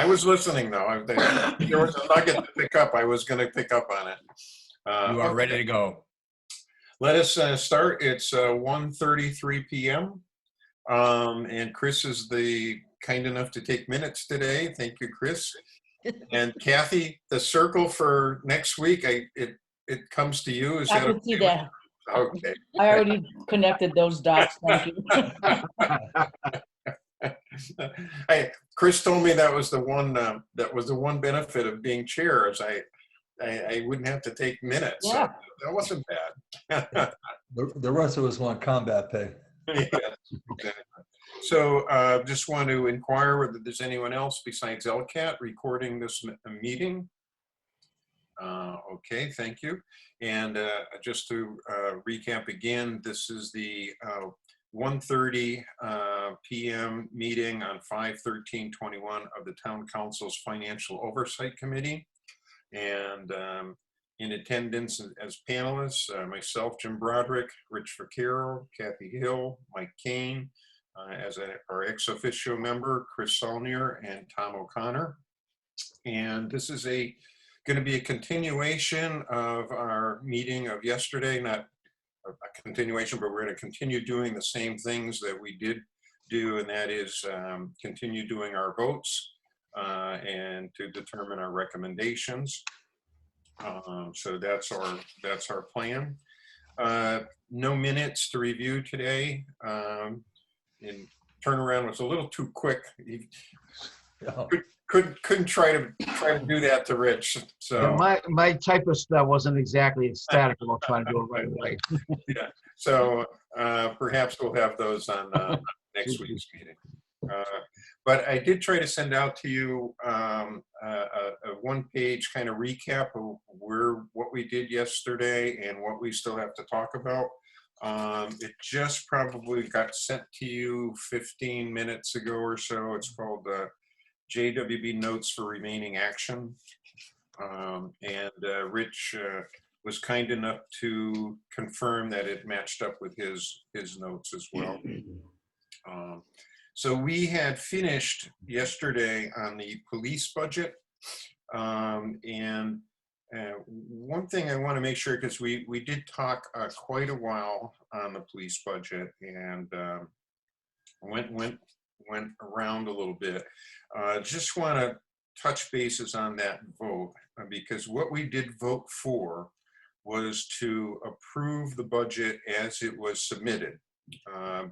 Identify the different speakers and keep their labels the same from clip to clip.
Speaker 1: I was listening though. There was a nugget to pick up. I was going to pick up on it.
Speaker 2: You are ready to go.
Speaker 1: Let us start. It's 1:33 p.m. And Chris is kind enough to take minutes today. Thank you, Chris. And Kathy, the circle for next week, it comes to you. Is
Speaker 3: I
Speaker 1: that
Speaker 3: can see that.
Speaker 1: okay?
Speaker 3: I already connected those dots. Thank you.
Speaker 1: Hey, Chris told me that was the one benefit of being chair, is I wouldn't have to take minutes.
Speaker 3: Yeah.
Speaker 1: So that wasn't bad.
Speaker 4: The rest of us want combat pay.
Speaker 1: Yes, exactly. So just want to inquire whether there's anyone else besides LCAT recording this meeting. Okay, thank you. And just to recap again, this is the 1:30 p.m. meeting on 5/13/21 of the Town Council's Financial Oversight Committee. And in attendance as panelists, myself, Jim Broderick, Rich Vaquero, Kathy Hill, Mike Kane, as our ex officio member, Chris Saulnier, and Tom O'Connor. And this is going to be a continuation of our meeting of yesterday, not a continuation, but we're going to continue doing the same things that we did do, and that is continue doing our votes and to determine our recommendations. So that's our plan. No minutes to review today. And turnaround was a little too quick. Couldn't try to do that to Rich. So
Speaker 5: yeah, my typist wasn't exactly ecstatic about trying to do it right away.
Speaker 1: yeah. So perhaps we'll have those on next week's meeting. But I did try to send out to you a one-page kind of recap of what we did yesterday and what we still have to talk about. It just probably got sent to you 15 minutes ago or so. It's called JWB Notes for Remaining Action. And Rich was kind enough to confirm that it matched up with his notes as well. So we had finished yesterday on the police budget. And one thing I want to make sure, because we did talk quite a while on the police budget and went around a little bit. Just want to touch bases on that vote, because what we did vote for was to approve the budget as it was submitted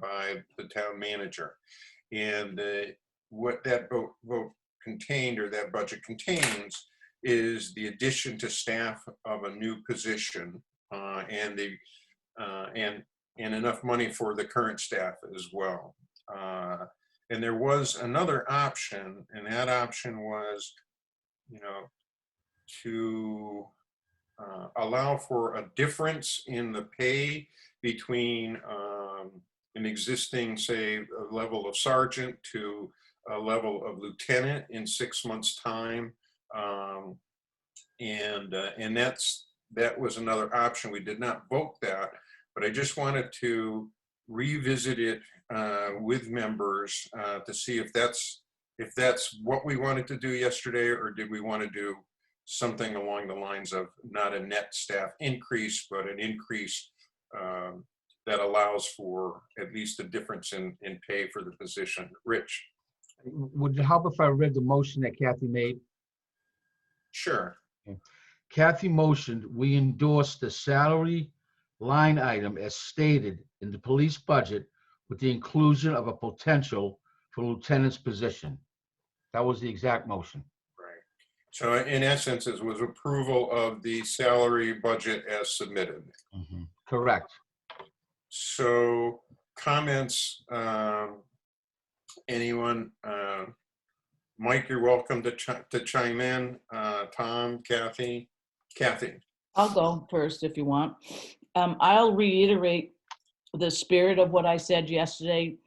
Speaker 1: by the town manager. And what that vote contained, or that budget contains, is the addition to staff of a new position and enough money for the current staff as well. And there was another option, and that option was, to allow for a difference in the pay between an existing, say, a level of sergeant to a level of lieutenant in 6 months' time. And that was another option. We did not vote that, but I just wanted to revisit it with members to see if that's what we wanted to do yesterday, or did we want to do something along the lines of not a net staff increase, but an increase that allows for at least a difference in pay for the position. Rich?
Speaker 5: Would it help if I read the motion that Kathy made?
Speaker 1: Sure.
Speaker 5: Kathy motioned, we endorse the salary line item as stated in the police budget with the inclusion of a potential for lieutenant's position. That was the exact motion.
Speaker 1: Right. So in essence, it was approval of the salary budget as submitted.
Speaker 5: Mm-hmm. Correct.
Speaker 1: So comments, anyone? Mike, you're welcome to chime in. Tom, Kathy?
Speaker 3: I'll go first if you want. I'll reiterate the spirit of what I said yesterday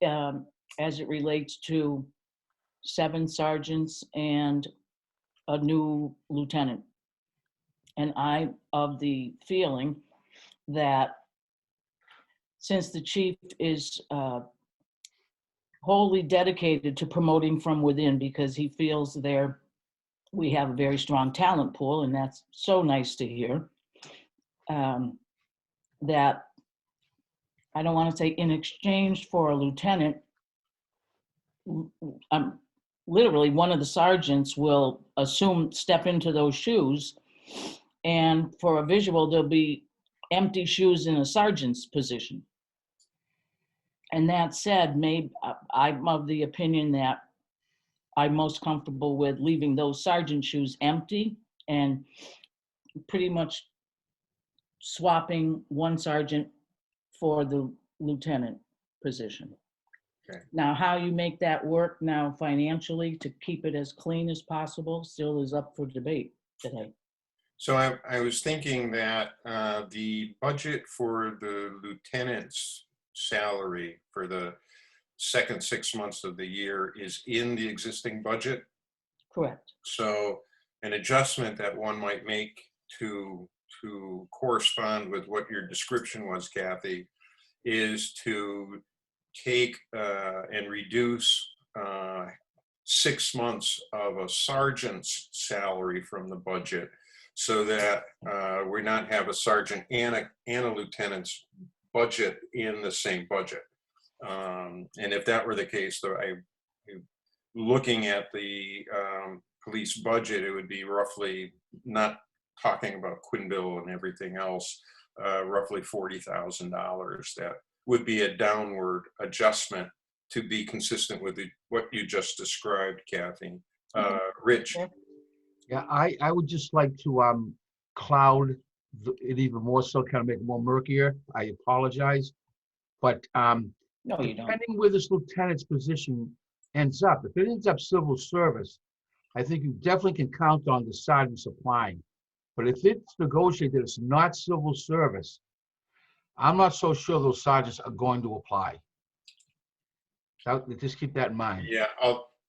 Speaker 3: as it relates to 7 sergeants and a new lieutenant. And I'm of the feeling that since the chief is wholly dedicated to promoting from within because he feels we have a very strong talent pool, and that's so nice to hear. That I don't want to say in exchange for a lieutenant, literally one of the sergeants will step into those shoes, and for a visual, there'll be empty shoes in a sergeant's position. And that said, maybe I'm of the opinion that I'm most comfortable with leaving those sergeant shoes empty and pretty much swapping one sergeant for the lieutenant position.
Speaker 1: Okay.
Speaker 3: Now, how you make that work now financially to keep it as clean as possible still is up for debate today.
Speaker 1: So I was thinking that the budget for the lieutenant's salary for the second 6 months of the year is in the existing budget.
Speaker 3: Correct.
Speaker 1: So an adjustment that one might make to correspond with what your description was, Kathy, is to take and reduce 6 months of a sergeant's salary from the budget, so that we not have a sergeant and a lieutenant's budget in the same budget. And if that were the case, though, looking at the police budget, it would be roughly, not talking about Quinville and everything else, roughly $40,000. That would be a downward adjustment to be consistent with what you just described, Kathy. Rich?
Speaker 5: Yeah, I would just like to cloud it even more so, kind of make it more murkier. I apologize. But
Speaker 3: No, you don't.
Speaker 5: depending where this lieutenant's position ends up, if it ends up civil service, I think you definitely can count on the sergeant supplying. But if it's negotiated, it's not civil service, I'm not so sure those sergeants are going to apply. Just keep that in mind.
Speaker 1: Yeah,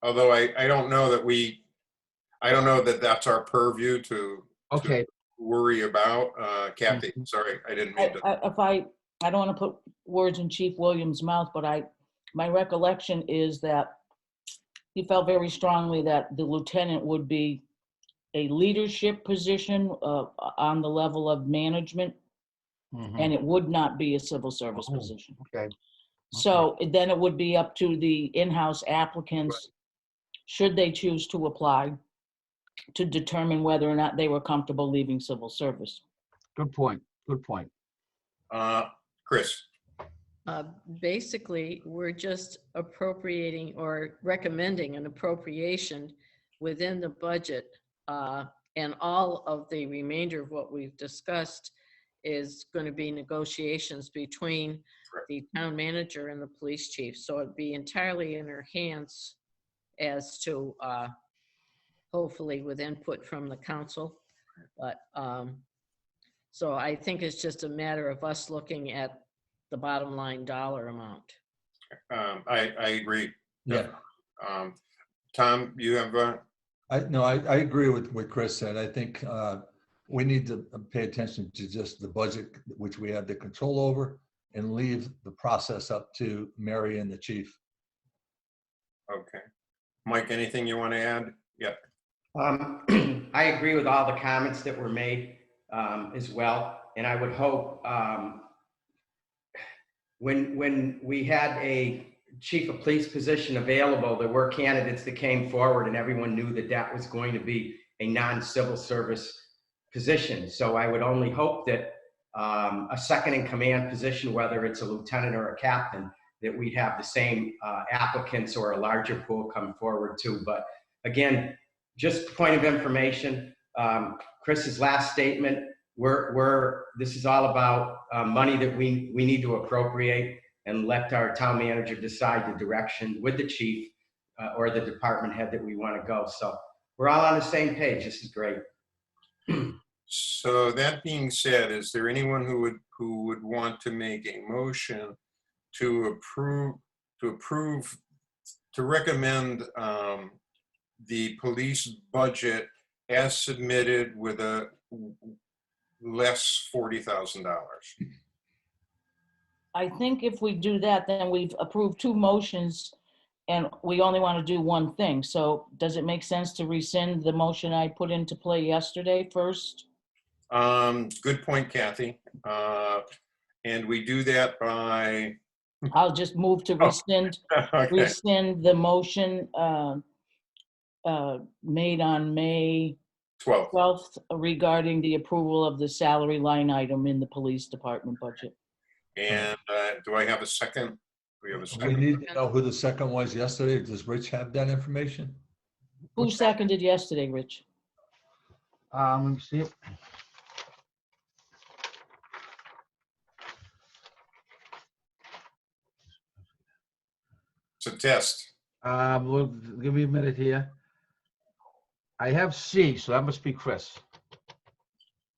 Speaker 1: although I don't know that that's our purview to
Speaker 5: Okay.
Speaker 1: worry about. Kathy, sorry, I didn't mean to.
Speaker 3: I don't want to put words in Chief Williams' mouth, but my recollection is that he felt very strongly that the lieutenant would be a leadership position on the level of management, and it would not be a civil service position.
Speaker 5: Okay.
Speaker 3: So then it would be up to the in-house applicants, should they choose to apply, to determine whether or not they were comfortable leaving civil service.
Speaker 5: Good point. Good point.
Speaker 1: Chris?
Speaker 6: Basically, we're just appropriating or recommending an appropriation within the budget. And all of the remainder of what we've discussed is going to be negotiations between the town manager and the police chief. So it'd be entirely in her hands as to hopefully with input from the council. But so I think it's just a matter of us looking at the bottom line dollar amount.
Speaker 1: I agree.
Speaker 4: Yeah.
Speaker 1: Tom, you have
Speaker 4: I agree with what Chris said. I think we need to pay attention to just the budget, which we have the control over, and leave the process up to Mary and the chief.
Speaker 1: okay. Mike, anything you want to add? Yeah.
Speaker 7: I agree with all the comments that were made as well. And I would hope when we had a chief of police position available, there were candidates that came forward and everyone knew that that was going to be a non-civil service position. So I would only hope that a second in command position, whether it's a lieutenant or a captain, that we'd have the same applicants or a larger pool come forward too. But again, just point of information, Chris's last statement, this is all about money that we need to appropriate and let our town manager decide the direction with the chief or the department head that we want to go. So we're all on the same page. This is great.
Speaker 1: So that being said, is there anyone who would want to make a motion to recommend the police budget as submitted with a less $40,000?
Speaker 3: I think if we do that, then we've approved two motions and we only want to do one thing. So does it make sense to rescind the motion I put into play yesterday first?
Speaker 1: Good point, Kathy. And we do that by,
Speaker 3: I'll just move to rescind,
Speaker 1: okay,
Speaker 3: rescind the motion made on May
Speaker 1: 12.
Speaker 3: 12th regarding the approval of the salary line item in the police department budget.
Speaker 1: And do I have a second? We have a
Speaker 4: We
Speaker 1: second.
Speaker 4: need to know who the second was yesterday. Does Rich have that information?
Speaker 3: Who seconded yesterday, Rich?
Speaker 5: Let me see it.
Speaker 1: It's a test.
Speaker 5: Well, give me a minute here. I have C, so that must be Chris.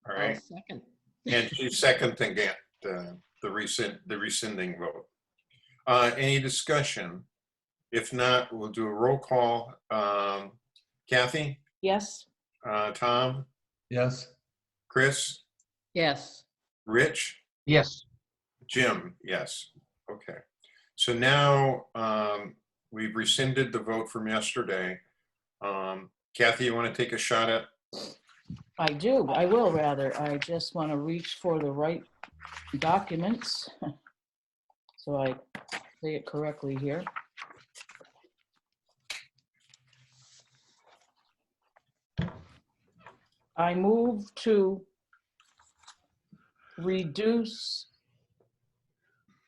Speaker 1: All
Speaker 6: I'll
Speaker 1: right.
Speaker 6: second.
Speaker 1: And she's seconding it, the rescinding vote. Any discussion? If not, we'll do a roll call. Kathy,
Speaker 3: Yes?
Speaker 1: Tom,
Speaker 4: Yes?
Speaker 1: Chris,
Speaker 6: Yes.
Speaker 1: Rich,
Speaker 5: Yes.
Speaker 1: Jim, yes. Okay. So now we've rescinded the vote from yesterday. Kathy, you want to take a shot at?
Speaker 3: I do. I will rather. I just want to reach for the right documents. So I say it correctly here. I move to reduce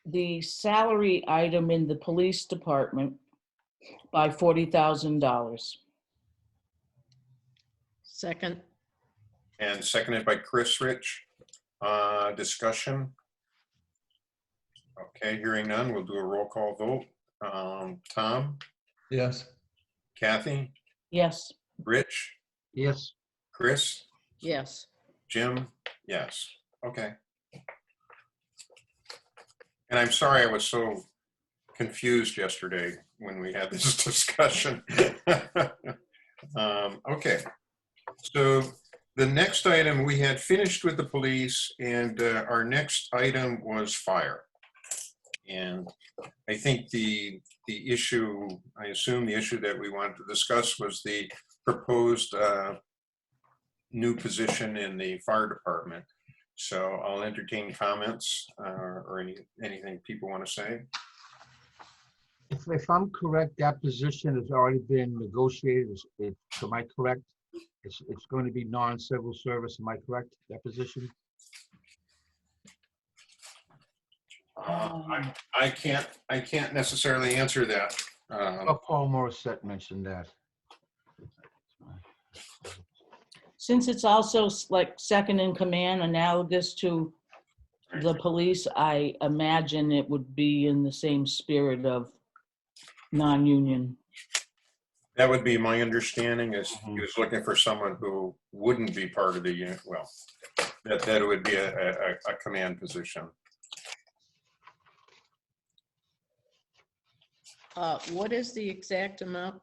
Speaker 3: the salary item in the police department by $40,000.
Speaker 6: Second.
Speaker 1: And seconded by Chris Rich. Discussion? Okay, hearing none, we'll do a roll call vote. Tom,
Speaker 4: Yes?
Speaker 1: Kathy,
Speaker 3: Yes.
Speaker 1: Rich,
Speaker 5: Yes.
Speaker 1: Chris,
Speaker 6: Yes.
Speaker 1: Jim, yes. Okay. And I'm sorry I was so confused yesterday when we had this discussion. Okay, so the next item, we had finished with the police, and our next item was fire. And I think the issue, I assume the issue that we wanted to discuss was the proposed new position in the fire department. So I'll entertain comments or anything people want to say.
Speaker 5: If I'm correct, that position has already been negotiated. Am I correct? It's going to be non-civil service. Am I correct? That position?
Speaker 1: I can't necessarily answer that.
Speaker 5: Paul Morissette mentioned that.
Speaker 3: Since it's also like second in command, analogous to the police, I imagine it would be in the same spirit of non-union.
Speaker 1: That would be my understanding, is he was looking for someone who wouldn't be part of the unit. Well, that it would be a command position.
Speaker 6: What is the exact amount?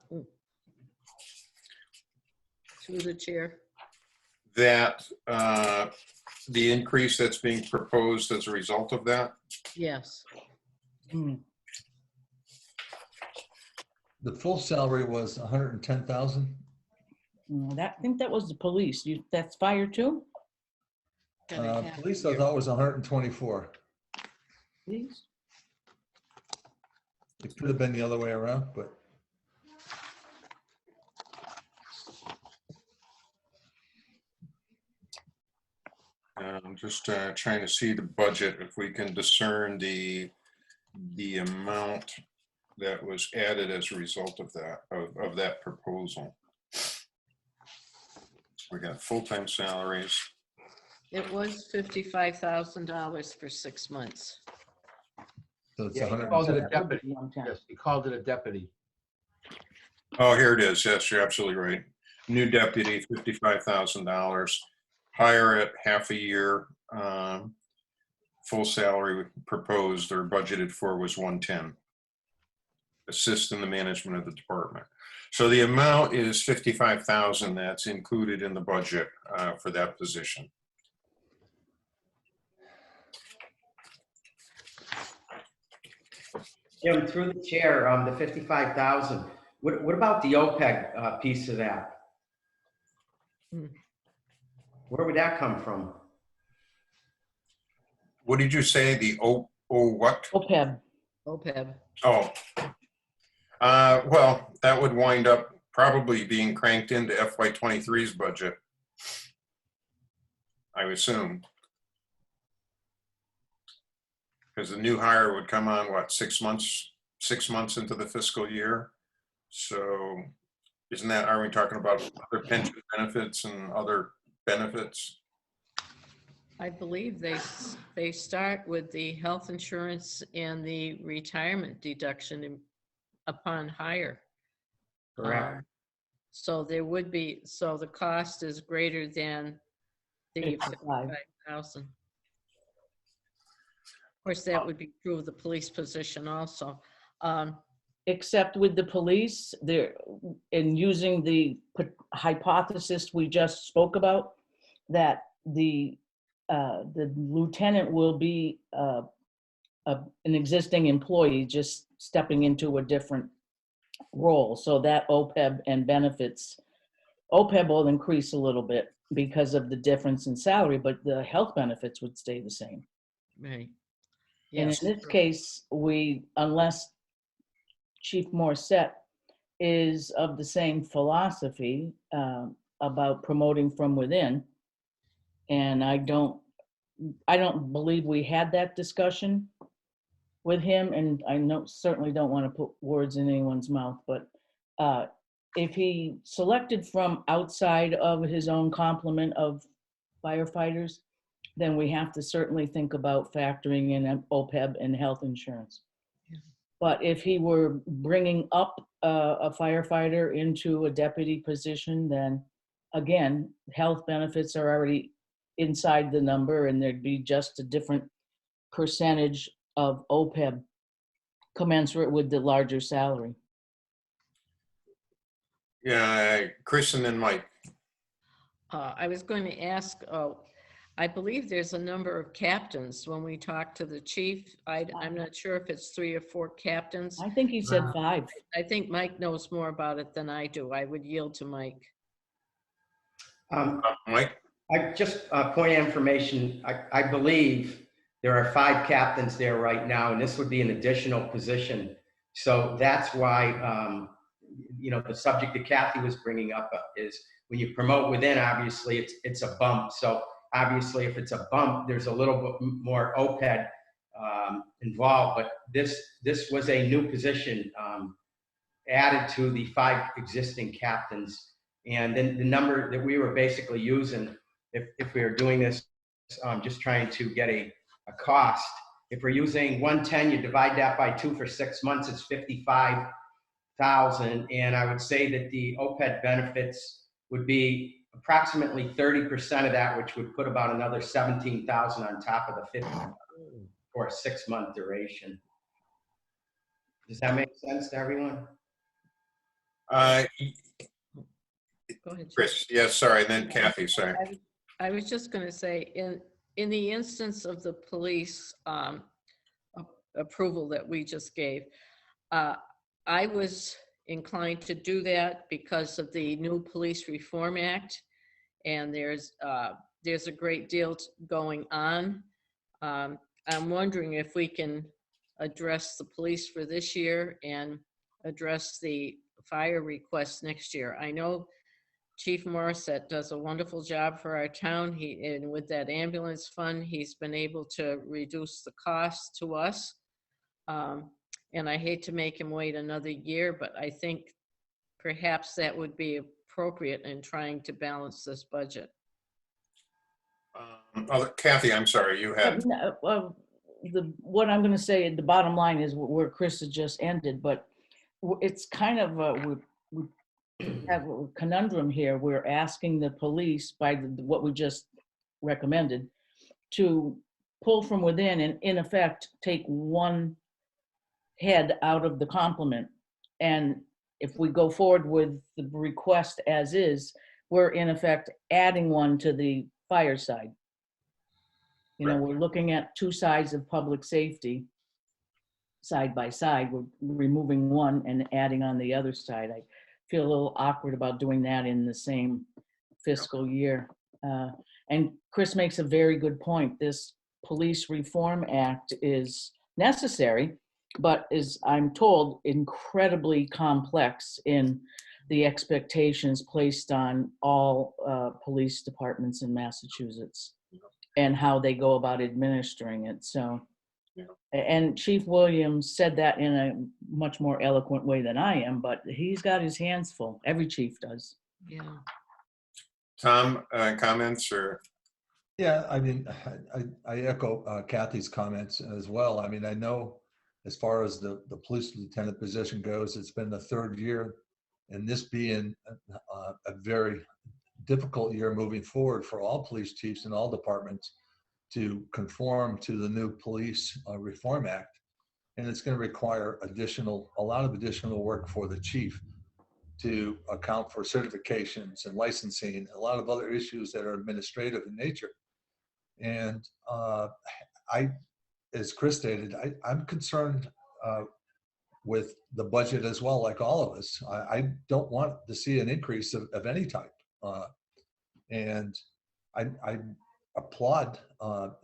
Speaker 6: Through the chair.
Speaker 1: That the increase that's being proposed as a result of that.
Speaker 6: Yes.
Speaker 4: The full salary was 110,000.
Speaker 3: I think that was the police. That's fire too?
Speaker 4: Police I thought was 124.
Speaker 3: Police?
Speaker 4: It could have been the other way around, but
Speaker 1: I'm just trying to see the budget, if we can discern the amount that was added as a result of that, of that proposal. We got full-time salaries.
Speaker 6: It was $55,000 for 6 months.
Speaker 4: so it's
Speaker 5: Yeah, he called it a
Speaker 4: 110.
Speaker 5: deputy. Yes, he called it a deputy.
Speaker 1: Oh, here it is. Yes, you're absolutely right. New deputy, $55,000. Hire at half a year. Full salary proposed or budgeted for was 110. Assist in the management of the department. So the amount is 55,000 that's included in the budget for that position.
Speaker 7: Jim, through the chair, the 55,000, what about the OPEB piece of that?
Speaker 6: Hmm.
Speaker 7: Where would that come from?
Speaker 1: What did you say? The what?
Speaker 3: OPEB.
Speaker 6: OPEB.
Speaker 1: Oh, well, that would wind up probably being cranked into FY23's budget, I assume. Because the new hire would come on, what, 6 months into the fiscal year? So isn't that, are we talking about other pension benefits and other benefits?
Speaker 6: I believe they start with the health insurance and the retirement deduction upon hire.
Speaker 7: Correct.
Speaker 6: So there would be, so the cost is greater than the
Speaker 3: 55.
Speaker 6: 55,000. Of course, that would be true of the police position also.
Speaker 3: Except with the police, they're, in using the hypothesis we just spoke about, that the lieutenant will be an existing employee just stepping into a different role. So that OPEB and benefits, OPEB will increase a little bit because of the difference in salary, but the health benefits would stay the same.
Speaker 6: Right.
Speaker 3: And
Speaker 6: Yes.
Speaker 3: in this case, unless Chief Morissette is of the same philosophy about promoting from within, and I don't believe we had that discussion with him, and I certainly don't want to put words in anyone's mouth, but if he selected from outside of his own complement of firefighters, then we have to certainly think about factoring in OPEB and health insurance.
Speaker 6: Yeah.
Speaker 3: But if he were bringing up a firefighter into a deputy position, then again, health benefits are already inside the number, and there'd be just a different percentage of OPEB commensurate with the larger salary.
Speaker 1: Yeah, Chris and then Mike.
Speaker 6: I was going to ask, I believe there's a number of captains when we talk to the chief. I'm not sure if it's 3 or 4 captains.
Speaker 3: I think he said 5.
Speaker 6: I think Mike knows more about it than I do. I would yield to Mike.
Speaker 1: Mike?
Speaker 7: I just point of information, I believe there are 5 captains there right now, and this would be an additional position. So that's why, the subject that Kathy was bringing up is when you promote within, obviously it's a bump. So obviously if it's a bump, there's a little bit more OPED involved, but this was a new position added to the 5 existing captains. And then the number that we were basically using, if we were doing this, just trying to get a cost, if we're using 110, you divide that by 2 for 6 months, it's 55,000. And I would say that the OPED benefits would be approximately 30% of that, which would put about another 17,000 on top of the 50 for a 6-month duration. Does that make sense to everyone?
Speaker 6: Go ahead.
Speaker 1: Chris, yes, sorry, and then Kathy, sorry.
Speaker 6: I was just going to say, in the instance of the police approval that we just gave, I was inclined to do that because of the new Police Reform Act, and there's a great deal going on. I'm wondering if we can address the police for this year and address the fire requests next year. I know Chief Morissette does a wonderful job for our town. And with that ambulance fund, he's been able to reduce the cost to us. And I hate to make him wait another year, but I think perhaps that would be appropriate in trying to balance this budget.
Speaker 1: Kathy, I'm sorry, you had.
Speaker 3: What I'm going to say, the bottom line is where Chris has just ended, but it's kind of we have a conundrum here. We're asking the police by what we just recommended to pull from within and in effect take one head out of the complement. And if we go forward with the request as is, we're in effect adding one to the fire side. You know, we're looking at 2 sides of public safety. side by side. We're removing one and adding on the other side. I feel a little awkward about doing that in the same fiscal year. And Chris makes a very good point. This Police Reform Act is necessary, but is, I'm told, incredibly complex in the expectations placed on all police departments in Massachusetts and how they go about administering it. So, and Chief Williams said that in a much more eloquent way than I am, but he's got his hands full. Every chief does.
Speaker 6: Yeah.
Speaker 1: Tom, comments or?
Speaker 4: Yeah, I mean, I echo Kathy's comments as well. I mean, I know as far as the police lieutenant position goes, it's been the third year, and this being a very difficult year moving forward for all police chiefs and all departments to conform to the new Police Reform Act. And it's going to require a lot of additional work for the chief to account for certifications and licensing, a lot of other issues that are administrative in nature. And as Chris stated, I'm concerned with the budget as well, like all of us. I don't want to see an increase of any type. And I applaud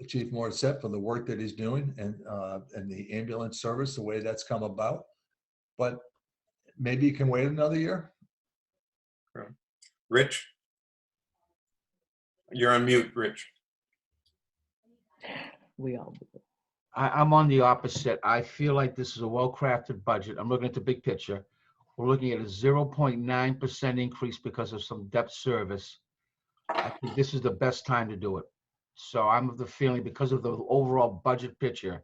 Speaker 4: Chief Morissette for the work that he's doing and the ambulance service, the way that's come about. But maybe you can wait another year.
Speaker 1: Rich? You're on mute, Rich.
Speaker 3: We all do.
Speaker 5: I'm on the opposite. I feel like this is a well-crafted budget. I'm looking at the big picture. We're looking at a 0.9% increase because of some debt service. I think this is the best time to do it. So I'm of the feeling, because of the overall budget picture,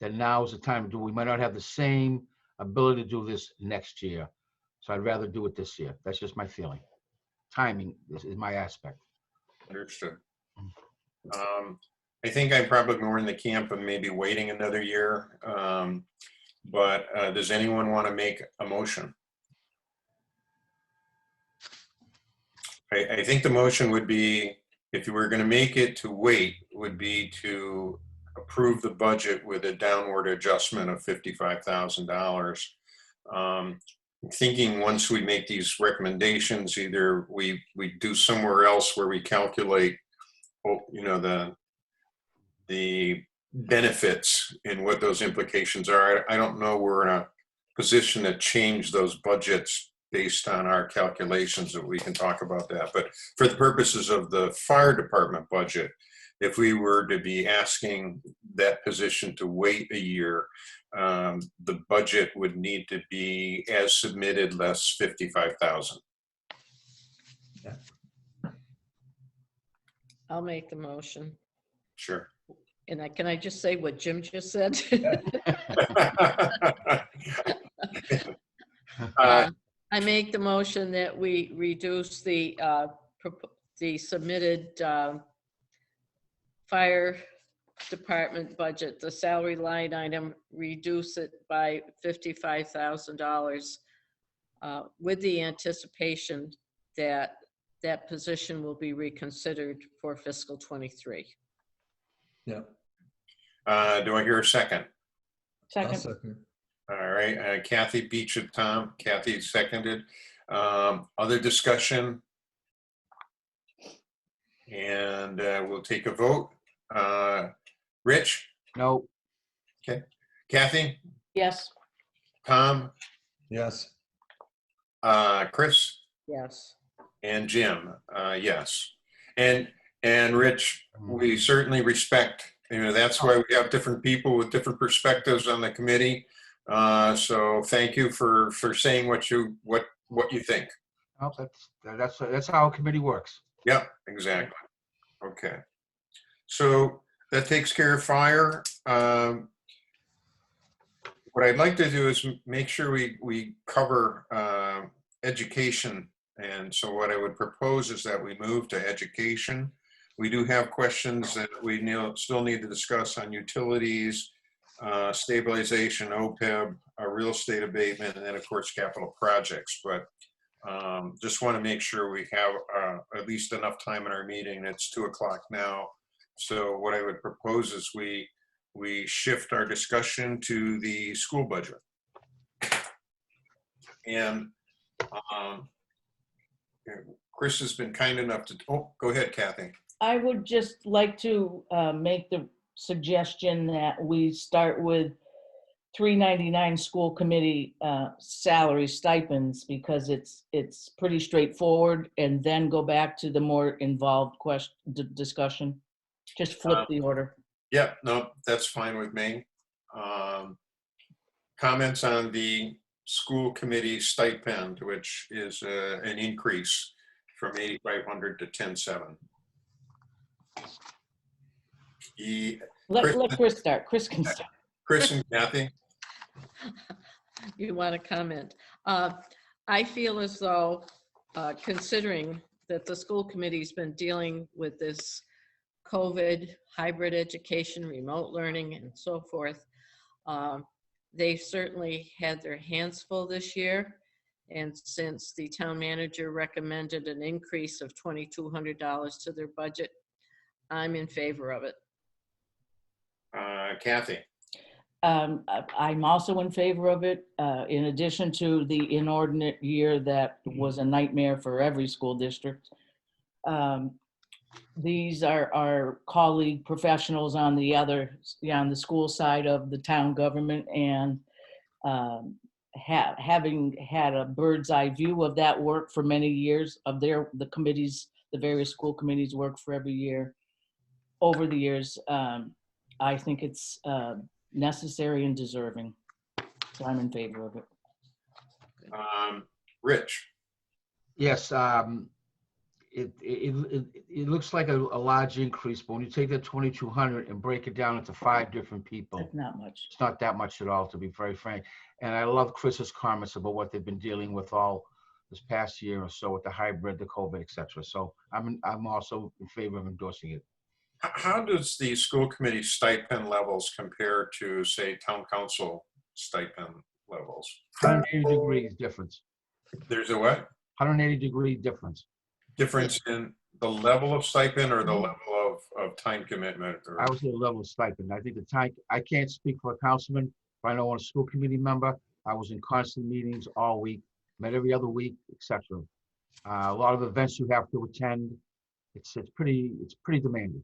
Speaker 5: that now is the time to do. We might not have the same ability to do this next year. So I'd rather do it this year. That's just my feeling. Timing is my aspect.
Speaker 1: Understood. I think I'm probably more in the camp of maybe waiting another year. But does anyone want to make a motion? I think the motion would be, if you were going to make it to wait, would be to approve the budget with a downward adjustment of $55,000. Thinking once we make these recommendations, either we do somewhere else where we calculate, you know, the benefits and what those implications are. I don't know we're in a position to change those budgets based on our calculations, that we can talk about that. But for the purposes of the fire department budget, if we were to be asking that position to wait a year, the budget would need to be as submitted less 55,000.
Speaker 6: I'll make the motion.
Speaker 1: Sure.
Speaker 6: And can I just say what Jim just said? I make the motion that we reduce the submitted fire department budget, the salary line item, reduce it by $55,000 with the anticipation that that position will be reconsidered for fiscal '23.
Speaker 4: Yeah.
Speaker 1: Do I hear a second?
Speaker 3: Second.
Speaker 1: All right, Kathy beat you, Tom. Kathy seconded. Other discussion? And we'll take a vote. Rich?
Speaker 5: No.
Speaker 1: Okay. Kathy?
Speaker 3: Yes.
Speaker 1: Tom?
Speaker 4: Yes.
Speaker 1: Chris?
Speaker 6: Yes.
Speaker 1: And Jim? Yes. And Rich, we certainly respect, you know, that's why we have different people with different perspectives on the committee. So thank you for saying what you think.
Speaker 5: No, that's how a committee works.
Speaker 1: Yep, exactly. Okay. So that takes care of fire. What I'd like to do is make sure we cover education. And so what I would propose is that we move to education. We do have questions that we still need to discuss on utilities, stabilization, OPEB, real estate abatement, and then of course capital projects. But just want to make sure we have at least enough time in our meeting. It's 2 o'clock now. So what I would propose is we we shift our discussion to the school budget. And Chris has been kind enough to, oh, go ahead, Kathy.
Speaker 3: I would just like to make the suggestion that we start with 399 school committee salary stipends, because it's pretty straightforward, and then go back to the more involved discussion. Just flip the order.
Speaker 1: Yeah, no, that's fine with me. Comments on the school committee stipend, which is an increase from 8,500 to 10,700.
Speaker 3: Let Chris start. Chris can start.
Speaker 1: Chris and Kathy.
Speaker 6: You want to comment? I feel as though, considering that the school committee's been dealing with this COVID, hybrid education, remote learning, and so forth, they've certainly had their hands full this year. And since the town manager recommended an increase of $2,200 to their budget, I'm in favor of it.
Speaker 1: Kathy.
Speaker 3: I'm also in favor of it, in addition to the inordinate year that was a nightmare for every school district. These are our colleague professionals on the on the school side of the town government, and having had a bird's eye view of that work for many years, of the committees, the various school committees work for every year over the years, I think it's necessary and deserving. So I'm in favor of it.
Speaker 1: Rich.
Speaker 5: Yes, it looks like a large increase, but when you take that 2,200 and break it down into 5 different people,
Speaker 3: That's not much.
Speaker 5: it's not that much at all, to be very frank. And I love Chris's comments about what they've been dealing with all this past year or so with the hybrid, the COVID, etc. So I'm also in favor of endorsing it.
Speaker 1: How does the school committee stipend levels compare to, say, town council stipend levels?
Speaker 5: 180 degrees difference.
Speaker 1: There's a what?
Speaker 5: 180-degree difference.
Speaker 1: Difference in the level of stipend or the level of time commitment? Or...
Speaker 5: I was at a level of stipend. I think the time, I can't speak for a councilman, but I know I'm a school committee member. I was in constant meetings all week, met every other week, etc. A lot of events you have to attend. It's pretty demanding.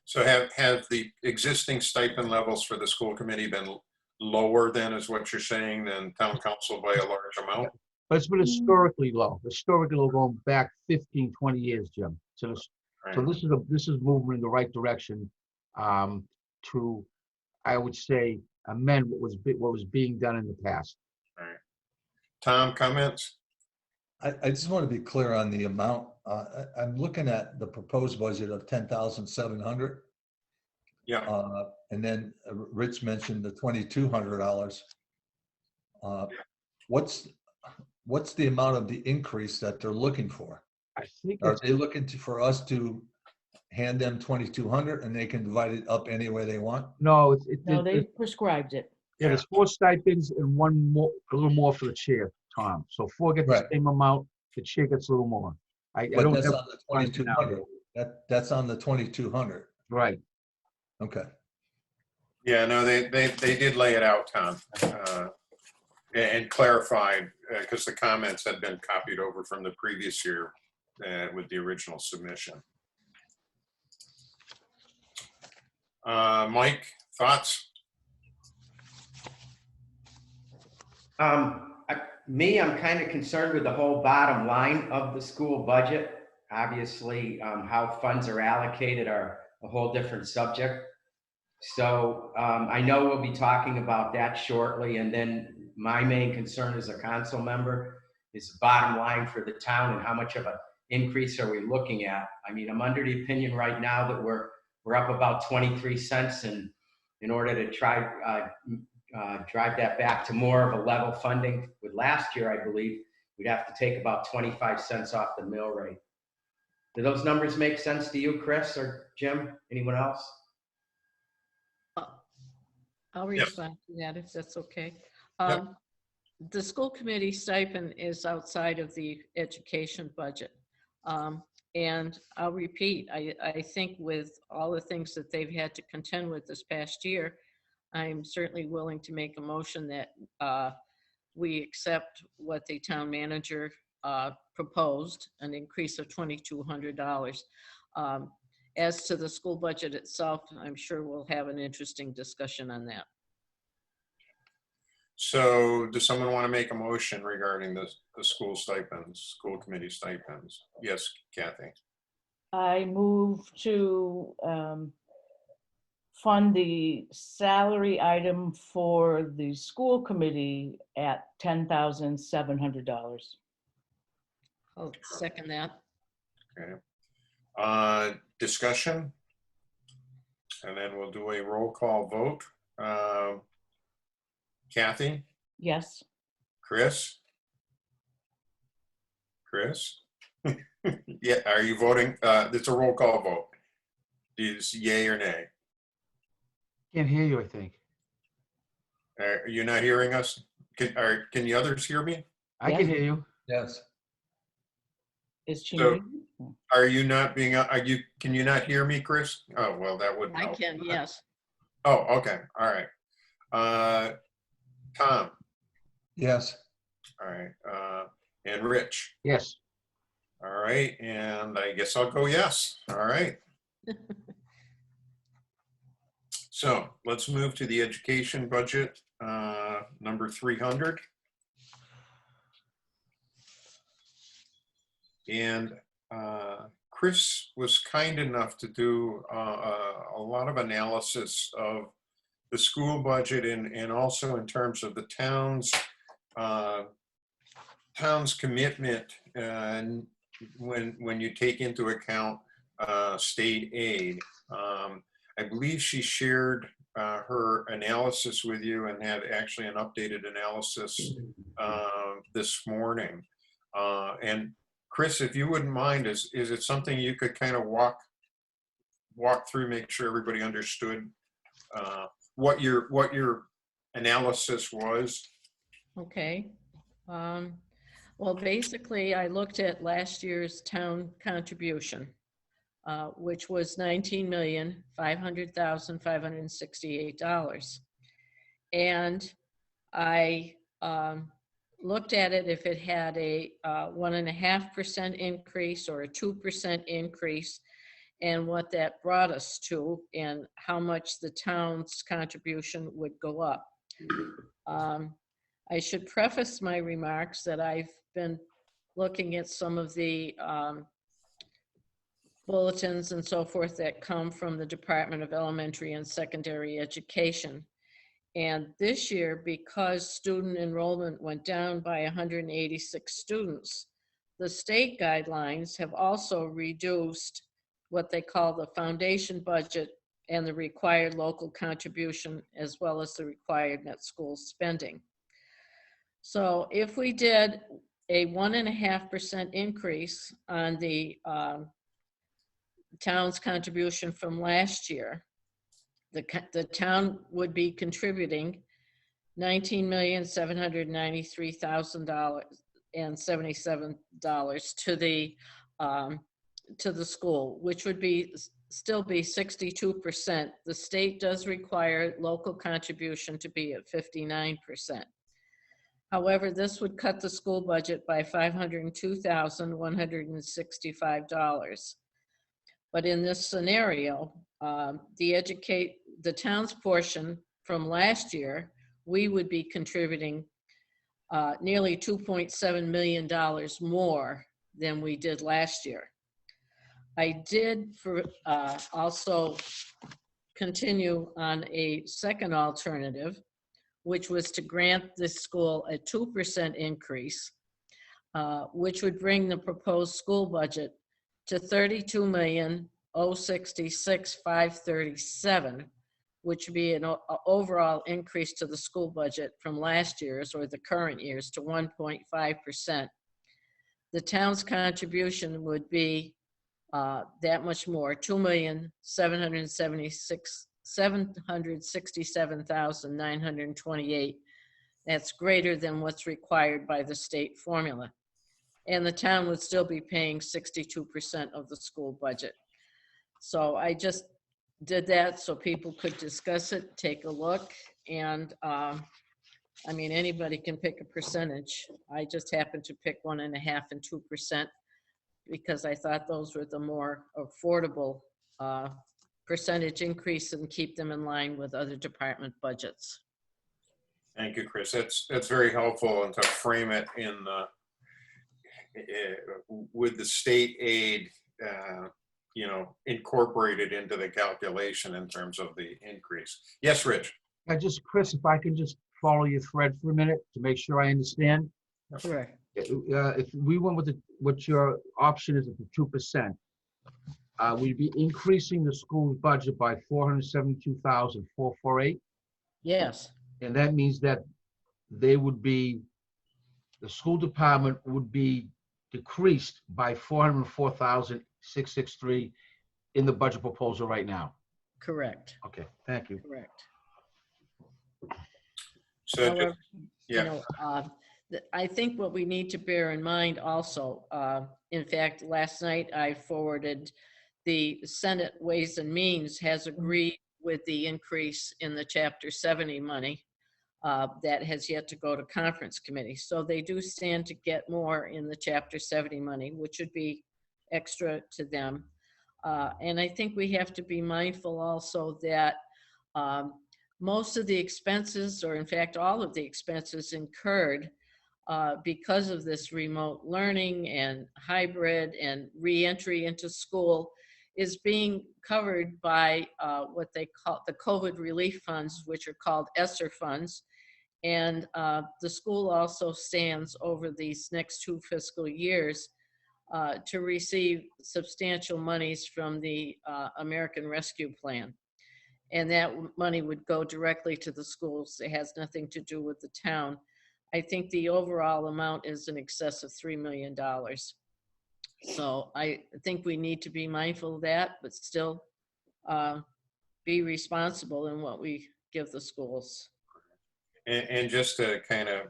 Speaker 1: So have the existing stipend levels for the school committee been lower then, is what you're saying, than town council by a large amount?
Speaker 5: But it's been historically low. Historically low, going back 15, 20 years, Jim. So this is moving in the right direction to, I would say, amend what was being done in the past.
Speaker 1: All right. Tom, comments?
Speaker 4: I just want to be clear on the amount. I'm looking at the proposed budget of 10,700.
Speaker 1: Yeah.
Speaker 4: And then Rich mentioned the $2,200. What's the amount of the increase that they're looking for?
Speaker 5: I think
Speaker 4: Are they looking for us to hand them 2,200 and they can divide it up any way they want?
Speaker 5: no,
Speaker 3: No, they prescribed it.
Speaker 5: yeah, there's 4 stipends and one more, a little more for the chair, Tom. So 4 get the
Speaker 4: Right.
Speaker 5: same amount, the chair gets a little more. I
Speaker 4: But
Speaker 5: don't
Speaker 4: that's
Speaker 5: have
Speaker 4: on the 2,200. That's on the 2,200.
Speaker 5: right.
Speaker 4: Okay.
Speaker 1: Yeah, no, they did lay it out, Tom, and clarified, because the comments had been copied over from the previous year with the original submission. Mike, thoughts?
Speaker 7: I'm kind of concerned with the whole bottom line of the school budget. Obviously, how funds are allocated are a whole different subject. So I know we'll be talking about that shortly. And then my main concern as a council member is the bottom line for the town and how much of an increase are we looking at? I mean, I'm under the opinion right now that we're up about 23 cents, and in order to try drive that back to more of a level funding with last year, I believe we'd have to take about 25 cents off the mill rate. Do those numbers make sense to you, Chris or Jim? Anyone else?
Speaker 6: I'll respond to that if that's okay.
Speaker 1: Yep.
Speaker 6: The school committee stipend is outside of the education budget. And I'll repeat, I think with all the things that they've had to contend with this past year, I'm certainly willing to make a motion that we accept what the town manager proposed, an increase of $2,200. As to the school budget itself, I'm sure we'll have an interesting discussion on that.
Speaker 1: So does someone want to make a motion regarding the school stipends, school committee stipends? Yes, Kathy.
Speaker 3: I move to fund the salary item for the school committee at $10,700.
Speaker 6: I'll second that.
Speaker 1: Okay. Discussion? And then we'll do a roll call vote. Kathy?
Speaker 3: Yes.
Speaker 1: Chris? Chris? Yeah, are you voting? It's a roll call vote. Is yay or nay?
Speaker 5: Can't hear you, I think.
Speaker 1: Are you not hearing us? Can the others hear me?
Speaker 5: I can hear you.
Speaker 4: Yes.
Speaker 3: Is she
Speaker 1: So-
Speaker 3: muted?
Speaker 1: Are you not being, can you not hear me, Chris? Oh, well, that would
Speaker 6: I
Speaker 1: help.
Speaker 6: can, yes.
Speaker 1: Oh, okay, all right. Tom,
Speaker 4: Yes.
Speaker 1: all right, and Rich,
Speaker 5: Yes.
Speaker 1: all right, and I guess I'll go yes, all right. So let's move to the education budget, number 300. And Chris was kind enough to do a lot of analysis of the school budget and also in terms of the town's commitment and when you take into account state aid. I believe she shared her analysis with you and had actually an updated analysis this morning. And Chris, if you wouldn't mind, is it something you could kind of walk through, make sure everybody understood what your analysis was?
Speaker 6: Okay. Well, basically, I looked at last year's town contribution, which was $19,500,568. And I looked at it if it had a 1.5% increase or a 2% increase, and what that brought us to and how much the town's contribution would go up. I should preface my remarks that I've been looking at some of the bulletins and so forth that come from the Department of Elementary and Secondary Education. And this year, because student enrollment went down by 186 students, the state guidelines have also reduced what they call the foundation budget and the required local contribution, as well as the required net school spending. So if we did a 1.5% increase on the town's contribution from last year, the town would be contributing $19,793,077 to the school, which would still be 62%. The state does require local contribution to be at 59%. However, this would cut the school budget by $502,165. But in this scenario, the town's portion from last year, we would be contributing nearly $2.7 million more than we did last year. I did also continue on a second alternative, which was to grant this school a 2% increase, which would bring the proposed school budget to $32,066,537, which would be an overall increase to the school budget from last year's or the current year's to 1.5%. The town's contribution would be that much more, $2,767,928. That's greater than what's required by the state formula. and the town would still be paying 62% of the school budget. So I just did that so people could discuss it, take a look, and I mean, anybody can pick a percentage. I just happened to pick 1.5% and 2% because I thought those were the more affordable percentage increase and keep them in line with other department budgets.
Speaker 1: Thank you, Chris. That's very helpful, and to frame it in with the state aid, you know, incorporated into the calculation in terms of the increase. Yes, Rich.
Speaker 5: Chris, if I can just follow your thread for a minute to make sure I understand.
Speaker 6: Correct.
Speaker 5: If we went with what your option is at the 2%, we'd be increasing the school's budget by 472,448.
Speaker 6: Yes,
Speaker 5: And that means that the school department would be decreased by 404,663 in the budget proposal right now.
Speaker 6: correct,
Speaker 5: Okay, thank you.
Speaker 6: correct.
Speaker 1: So
Speaker 6: However,
Speaker 1: yeah.
Speaker 6: you know, I think what we need to bear in mind also, in fact, last night I forwarded the Senate Ways and Means has agreed with the increase in the Chapter 70 money that has yet to go to conference committee. So they do stand to get more in the Chapter 70 money, which would be extra to them. And I think we have to be mindful also that most of the expenses, or in fact, all of the expenses incurred because of this remote learning and hybrid and reentry into school is being covered by what they call the COVID relief funds, which are called ESSER funds. And the school also stands over these next 2 fiscal years to receive substantial monies from the American Rescue Plan. And that money would go directly to the schools. It has nothing to do with the town. I think the overall amount is in excess of $3 million. So I think we need to be mindful of that, but still be responsible in what we give the schools.
Speaker 1: And just to kind of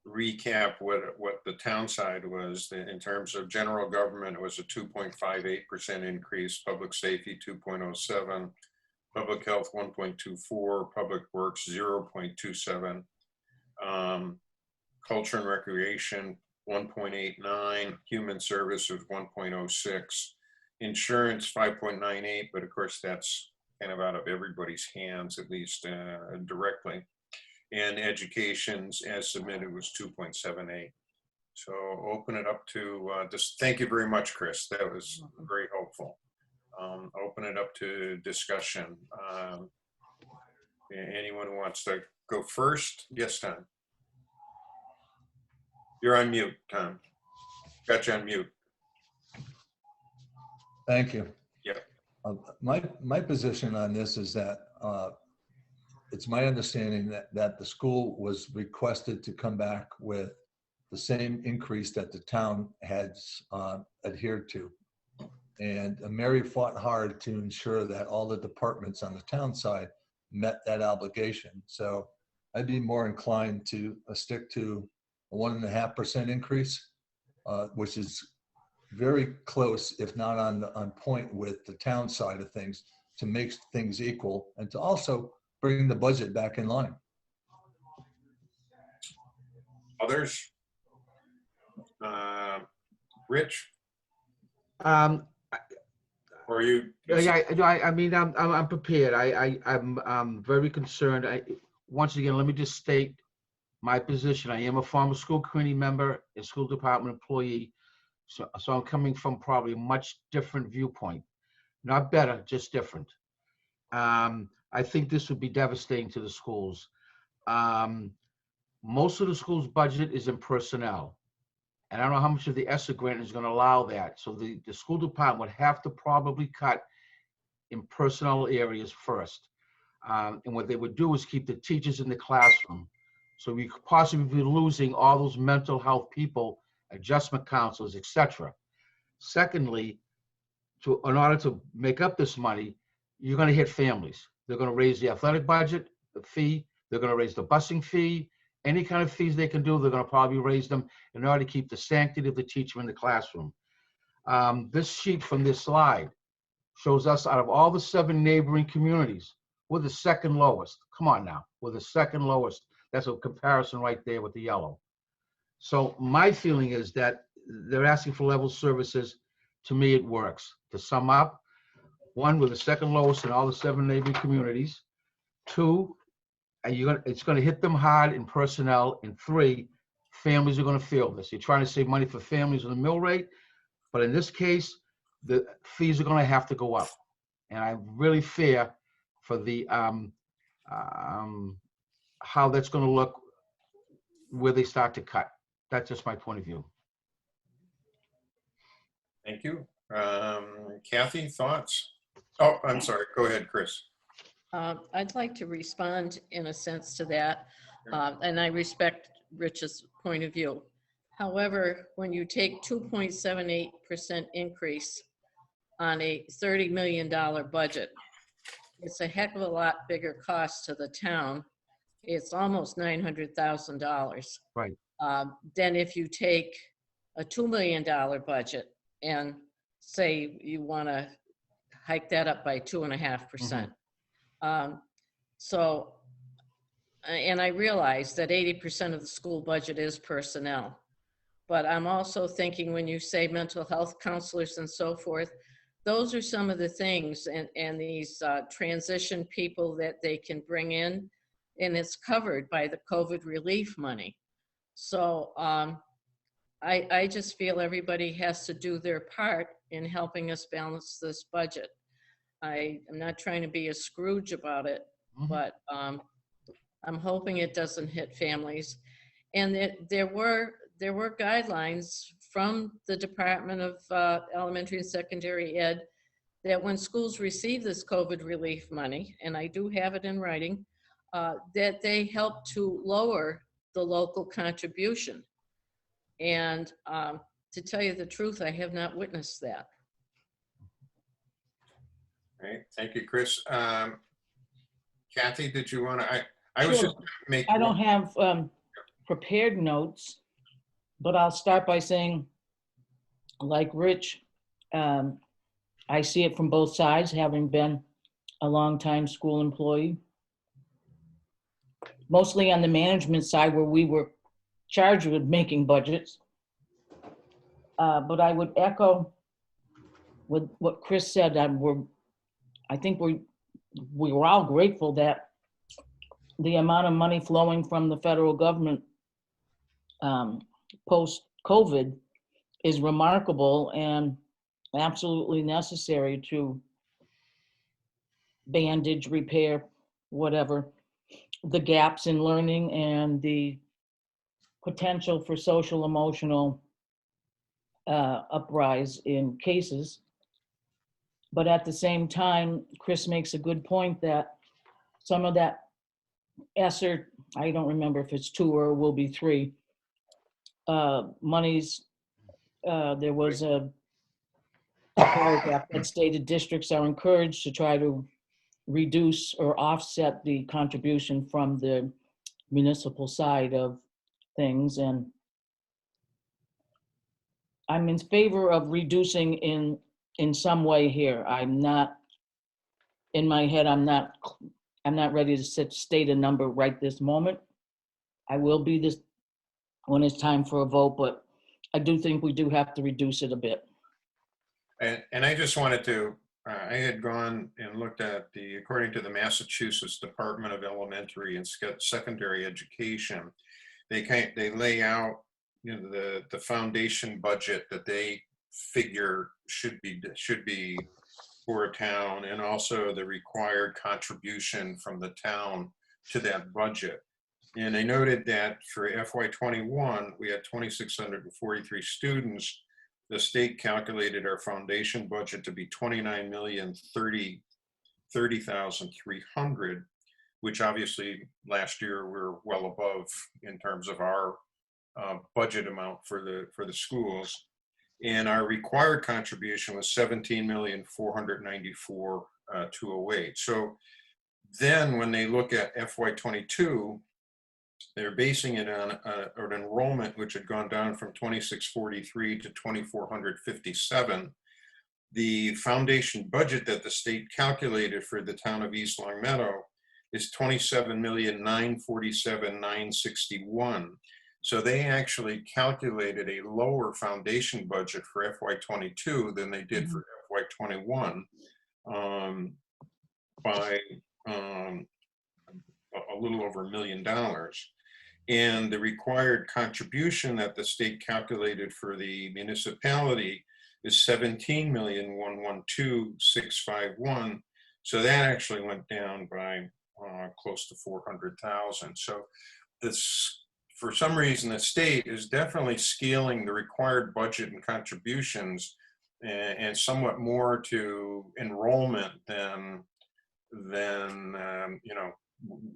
Speaker 1: recap what the town side was, in terms of general government, it was a 2.58% increase, public safety 2.07, public health 1.24, public works 0.27, culture and recreation 1.89, human services 1.06, insurance 5.98, but of course that's kind of out of everybody's hands, at least directly. And education's as submitted was 2.78. So open it up to just thank you very much, Chris. That was very helpful. Open it up to discussion. Anyone who wants to go first? Yes, Tom. You're on mute, Tom. Got you on mute.
Speaker 4: Thank you.
Speaker 1: Yeah.
Speaker 4: My position on this is that it's my understanding that the school was requested to come back with the same increase that the town has adhered to. And Mary fought hard to ensure that all the departments on the town side met that obligation. So I'd be more inclined to stick to a 1.5% increase, which is very close, if not on point with the town side of things, to make things equal and to also bring the budget back in line.
Speaker 1: Others? Rich? Or you?
Speaker 5: I mean, I'm prepared. I'm very concerned. Once again, let me just state my position. I am a former school committee member and school department employee. So I'm coming from probably a much different viewpoint. Not better, just different. I think this would be devastating to the schools. Most of the school's budget is in personnel. And I don't know how much of the ESSER grant is going to allow that. So the school department would have to probably cut in personnel areas first. And what they would do is keep the teachers in the classroom. So we could possibly be losing all those mental health people, adjustment counselors, etc. Secondly, in order to make up this money, you're going to hit families. They're going to raise the athletic budget, the fee. They're going to raise the busing fee, Any kind of fees they can do, they're gonna probably raise them in order to keep the sanctity of the teacher in the classroom. This sheet from this slide shows us out of all the 7 neighboring communities, we're the second lowest. Come on now, we're the second lowest. That's a comparison right there with the yellow. So my feeling is that they're asking for level services. To me, it works. To sum up, 1, we're the second lowest in all the 7 neighboring communities. 2, it's gonna hit them hard in personnel. And 3, families are gonna feel this. You're trying to save money for families on the mill rate, but in this case, the fees are gonna have to go up. And I really fear for the, how that's gonna look where they start to cut. That's just my point of view.
Speaker 1: Thank you. Kathy, thoughts? Oh, I'm sorry. Go ahead, Chris.
Speaker 6: I'd like to respond in a sense to that, and I respect Rich's point of view. However, when you take 2.78% increase on a $30 million budget, it's a heck of a lot bigger cost to the town. It's almost $900,000.
Speaker 5: Right.
Speaker 6: Than if you take a $2 million budget and say you want to hike that up by 2.5%. So, and I realize that 80% of the school budget is personnel, but I'm also thinking when you say mental health counselors and so forth, those are some of the things, and these transition people that they can bring in, and it's covered by the COVID relief money. So I just feel everybody has to do their part in helping us balance this budget. I am not trying to be a Scrooge about it, but I'm hoping it doesn't hit families. And there were guidelines from the Department of Elementary and Secondary Ed that when schools receive this COVID relief money, and I do have it in writing, that they help to lower the local contribution. And to tell you the truth, I have not witnessed that.
Speaker 1: All right. Thank you, Chris. Kathy, did you want to? I was
Speaker 3: Sure.
Speaker 1: just make.
Speaker 3: I don't have prepared notes, but I'll start by saying, like Rich, I see it from both sides, having been a longtime school employee. Mostly on the management side where we were charged with making budgets. But I would echo with what Chris said. I think we were all grateful that the amount of money flowing from the federal government post-COVID is remarkable and absolutely necessary to bandage, repair, whatever, the gaps in learning and the potential for social emotional uprise in cases. But at the same time, Chris makes a good point that some of that ESSER, I don't remember if it's 2 or will be 3, monies, there was a paragraph that stated districts are encouraged to try to reduce or offset the contribution from the municipal side of things. And I'm in favor of reducing in some way here. I'm not, in my head, I'm not ready to state a number right this moment. I will be this when it's time for a vote, but I do think we do have to reduce it a bit.
Speaker 1: And I just wanted to, I had gone and looked at according to the Massachusetts Department of Elementary and Secondary Education, they lay out, you know, the foundation budget that they figure should be for a town, and also the required contribution from the town to that budget. And I noted that for FY21, we had 2,643 students. The state calculated our foundation budget to be 29,030,300, which obviously last year we're well above in terms of our budget amount for the schools. And our required contribution was 17,494,208. So then when they look at FY22, they're basing it on an enrollment which had gone down from 2643 to 2457. The foundation budget that the state calculated for the town of East Long Meadow is 27,947,961. So they actually calculated a lower foundation budget for FY22 than they did for FY21 by a little over $1 million. And the required contribution that the state calculated for the municipality is 17,112,651. So that actually went down by close to 400,000. So this, for some reason, the state is definitely scaling the required budget and contributions and somewhat more to enrollment than you know,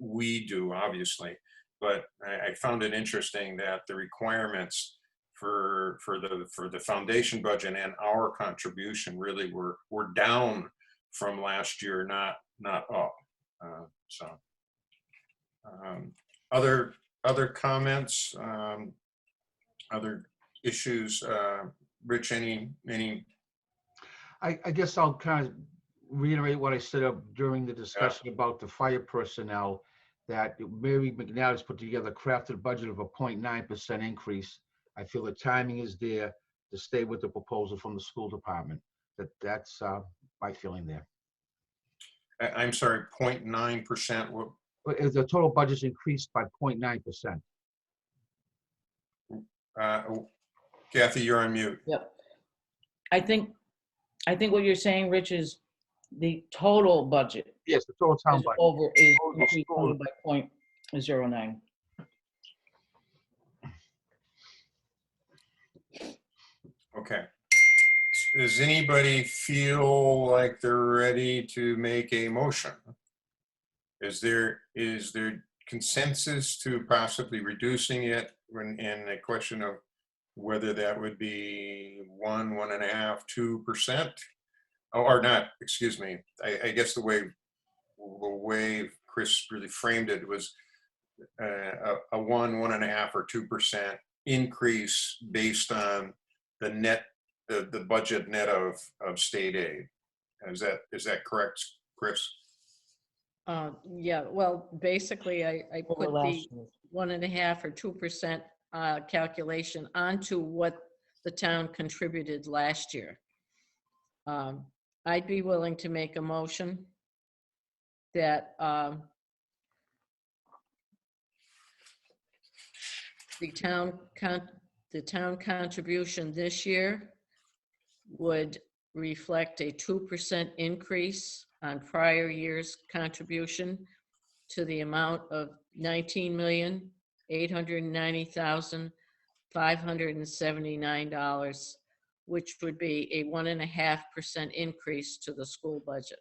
Speaker 1: we do, obviously. But I found it interesting that the requirements for the foundation budget and our contribution really were down from last year, not up. Other comments, other issues. Rich, any?
Speaker 5: I guess I'll kind of reiterate what I said up during the discussion about the fire personnel, that Mary McNally's put together a crafted budget of a 0.9% increase. I feel the timing is there to stay with the proposal from the school department. That's my feeling there.
Speaker 1: I'm sorry, 0.9%. What?
Speaker 5: But the total budget's increased by 0.9%.
Speaker 1: Kathy, you're on mute.
Speaker 3: Yep. I think what you're saying, Rich, is the total budget
Speaker 5: Yes, the total town
Speaker 3: is
Speaker 5: budget.
Speaker 3: increased only by 0.09.
Speaker 1: Okay. Does anybody feel like they're ready to make a motion? Is there consensus to possibly reducing it in a question of whether that would be 1.5%, 2%? Or not, excuse me. I guess the way Chris really framed it was a 1.5%, or 2% increase based on the net, the budget net of state aid. Is that correct, Chris?
Speaker 6: Yeah, well, basically, I put
Speaker 3: Over last
Speaker 6: the
Speaker 3: year.
Speaker 6: 1.5% or 2% calculation onto what the town contributed last year. I'd be willing to make a motion that the town contribution this year would reflect a 2% increase on prior year's contribution to the amount of $19,890,579, which would be a 1.5% increase to the school budget.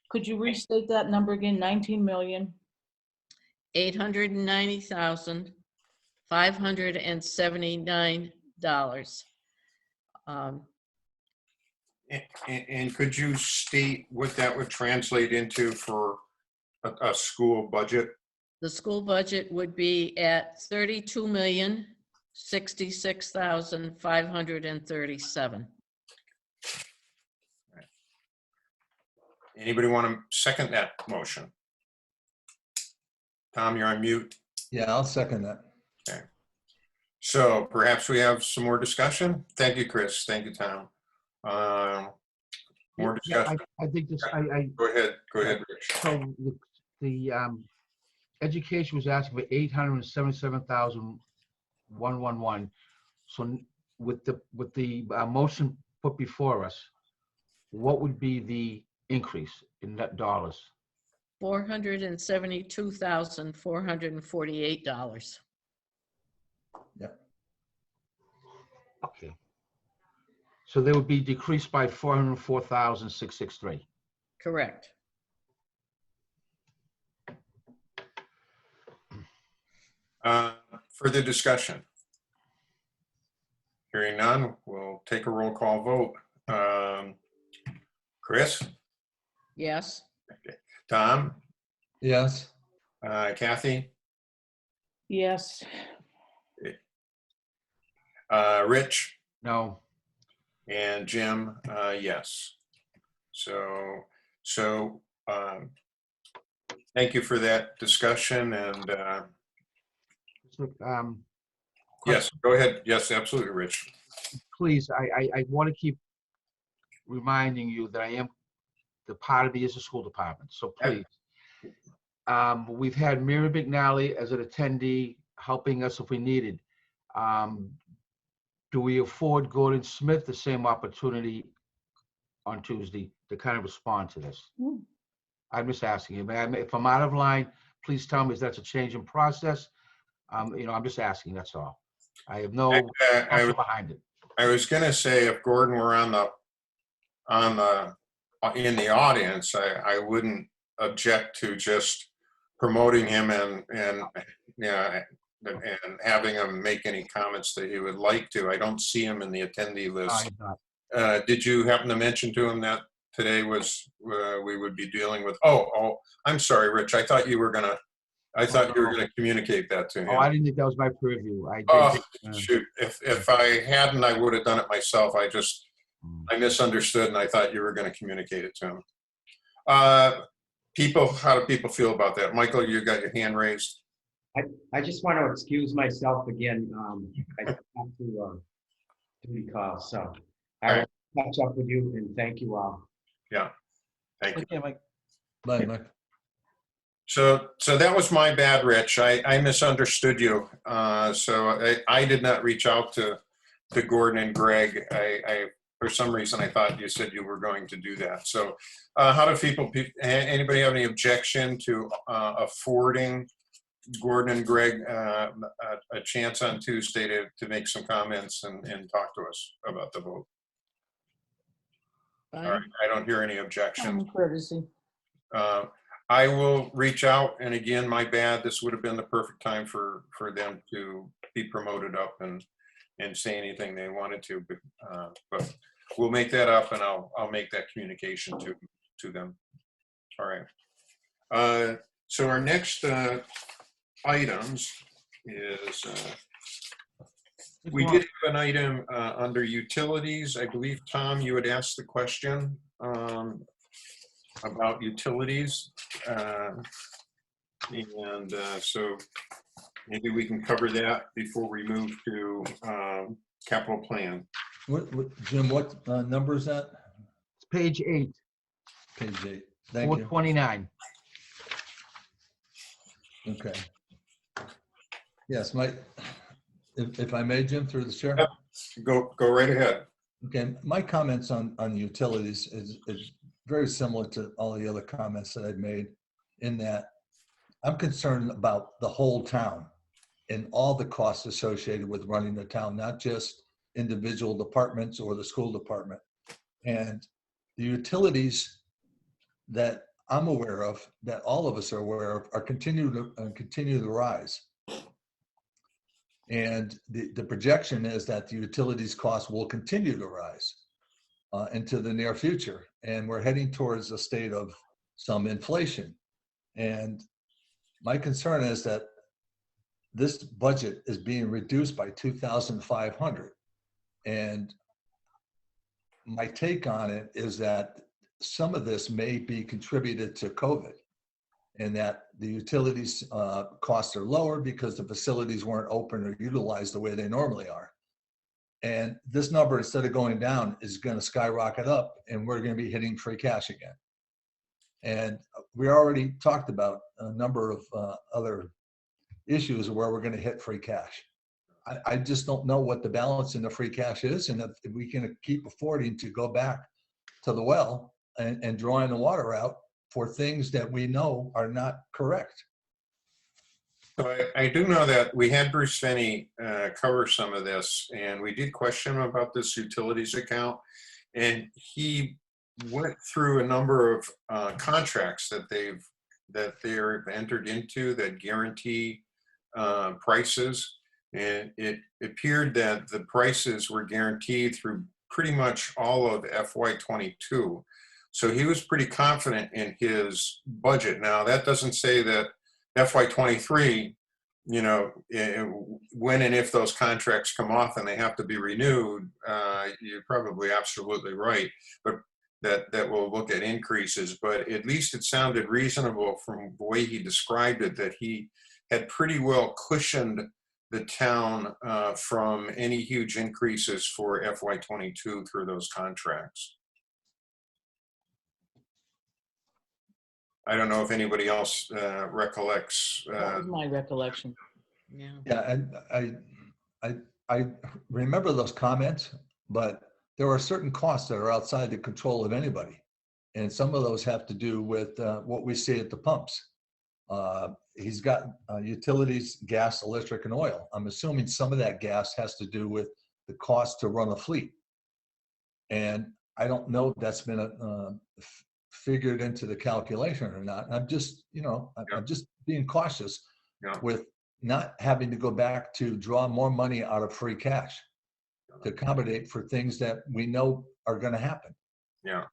Speaker 3: Could you restate that number again? 19 million?
Speaker 6: $890,579.
Speaker 1: And could you state what that would translate into for a school budget?
Speaker 6: The school budget would be at $32,066,537.
Speaker 1: Anybody want to second that motion? Tom, you're on mute.
Speaker 4: Yeah, I'll second that.
Speaker 1: Okay. So perhaps we have some more discussion. Thank you, Chris. Thank you, Tom. More discussion.
Speaker 5: I think this,
Speaker 1: Go ahead, Rich.
Speaker 5: so the education was asking for 877,111. So with the motion put before us, what would be the increase in net dollars?
Speaker 6: $472,448.
Speaker 5: Okay. So they would be decreased by 404,663.
Speaker 6: Correct.
Speaker 1: Further discussion? Hearing none, we'll take a roll call vote. Chris?
Speaker 6: Yes.
Speaker 1: Tom?
Speaker 4: Yes,
Speaker 1: Kathy?
Speaker 3: Yes.
Speaker 1: Rich
Speaker 5: No.
Speaker 1: and Jim, yes. So, thank you for that discussion and,
Speaker 5: Look,
Speaker 1: yes, go ahead. Yes, absolutely, Rich.
Speaker 5: please, I want to keep reminding you that I am, the part of me is the school department, so please. We've had Mary McNally as an attendee helping us if we needed. Do we afford Gordon Smith the same opportunity on Tuesday to kind of respond to this?
Speaker 3: Hmm.
Speaker 5: I'm just asking you, man, if I'm out of line, please tell me if that's a change in process. I'm just asking, that's all. I have no muscle behind it.
Speaker 1: I was gonna say if Gordon were in the audience, I wouldn't object to just promoting him and having him make any comments that he would like to. I don't see him in the attendee list. Did you happen to mention to him that today was we would be dealing with? Oh, I'm sorry, Rich. I thought you were gonna communicate that to him.
Speaker 5: Oh, I didn't think that was my purview.
Speaker 1: Shoot, if I hadn't, I would have done it myself. I misunderstood and I thought you were going to communicate it to him. How do people feel about that? Michael, you got your hand raised.
Speaker 7: I just want to excuse myself again. I have to duty call, so I will catch up with you and thank you all.
Speaker 1: Yeah, thank you.
Speaker 2: Okay, Mike.
Speaker 4: Bye, Mike.
Speaker 1: So that was my bad, Rich. I misunderstood you. So I did not reach out to Gordon and Greg. I for some reason, I thought you said you were going to do that. So how do anybody have any objection to affording Gordon and Greg a chance on Tuesday to make some comments and talk to us about the vote?
Speaker 6: Fine.
Speaker 1: All right, I don't hear any objection.
Speaker 3: Common courtesy.
Speaker 1: I will reach out, and again, my bad. This would have been the perfect time for them to be promoted up and say anything they wanted to, but we'll make that up, and I'll make that communication to them. All right. So our next items is we did have an item under utilities. I believe Tom, you had asked the question about utilities, so maybe we can cover that before we move to capital plan.
Speaker 4: Jim, what number is that?
Speaker 5: It's page 8,
Speaker 4: Page 8. Thank you.
Speaker 5: 429.
Speaker 4: Okay. Yes, Mike, if I may, Jim, through the chair.
Speaker 1: Yep. Go right ahead.
Speaker 4: Okay, my comments on utilities is very similar to all the other comments that I've made, in that I'm concerned about the whole town and all the costs associated with running the town, not just individual departments or the school department. And the utilities that I'm aware of, that all of us are aware of, are continue to rise. And the projection is that the utilities costs will continue to rise into the near future. And we're heading towards a state of some inflation. And my concern is that this budget is being reduced by $2,500. And my take on it is that some of this may be contributed to COVID, and that the utilities costs are lower because the facilities weren't open or utilized the way they normally are. And this number, instead of going down, is going to skyrocket up, and we're going to be hitting free cash again. And we already talked about a number of other issues where we're going to hit free cash. I just don't know what the balance in the free cash is, and if we can keep affording to go back to the well and drawing the water out for things that we know are not correct.
Speaker 1: So I do know that we had Bruce Finney cover some of this, and we did question him about this utilities account, and he went through a number of contracts that they're entered into that guarantee prices, and it appeared that the prices were guaranteed through pretty much all of FY22. So he was pretty confident in his budget. Now, that doesn't say that FY23 you know, when and if those contracts come off and they have to be renewed, you're probably absolutely right. But that we'll look at increases, but at least it sounded reasonable from the way he described it, that he had pretty well cushioned the town from any huge increases for FY22 through those contracts. I don't know if anybody else recollects.
Speaker 3: That was my recollection.
Speaker 6: Yeah.
Speaker 4: Yeah, and I remember those comments, but there are certain costs that are outside the control of anybody. And some of those have to do with what we see at the pumps. He's got utilities, gas, electric, and oil. I'm assuming some of that gas has to do with the cost to run a fleet. And I don't know if that's been figured into the calculation or not. I'm just, you know, I'm just being cautious with not having to go back to draw more money out of free cash to accommodate for things that we know are going to happen.
Speaker 1: Yeah.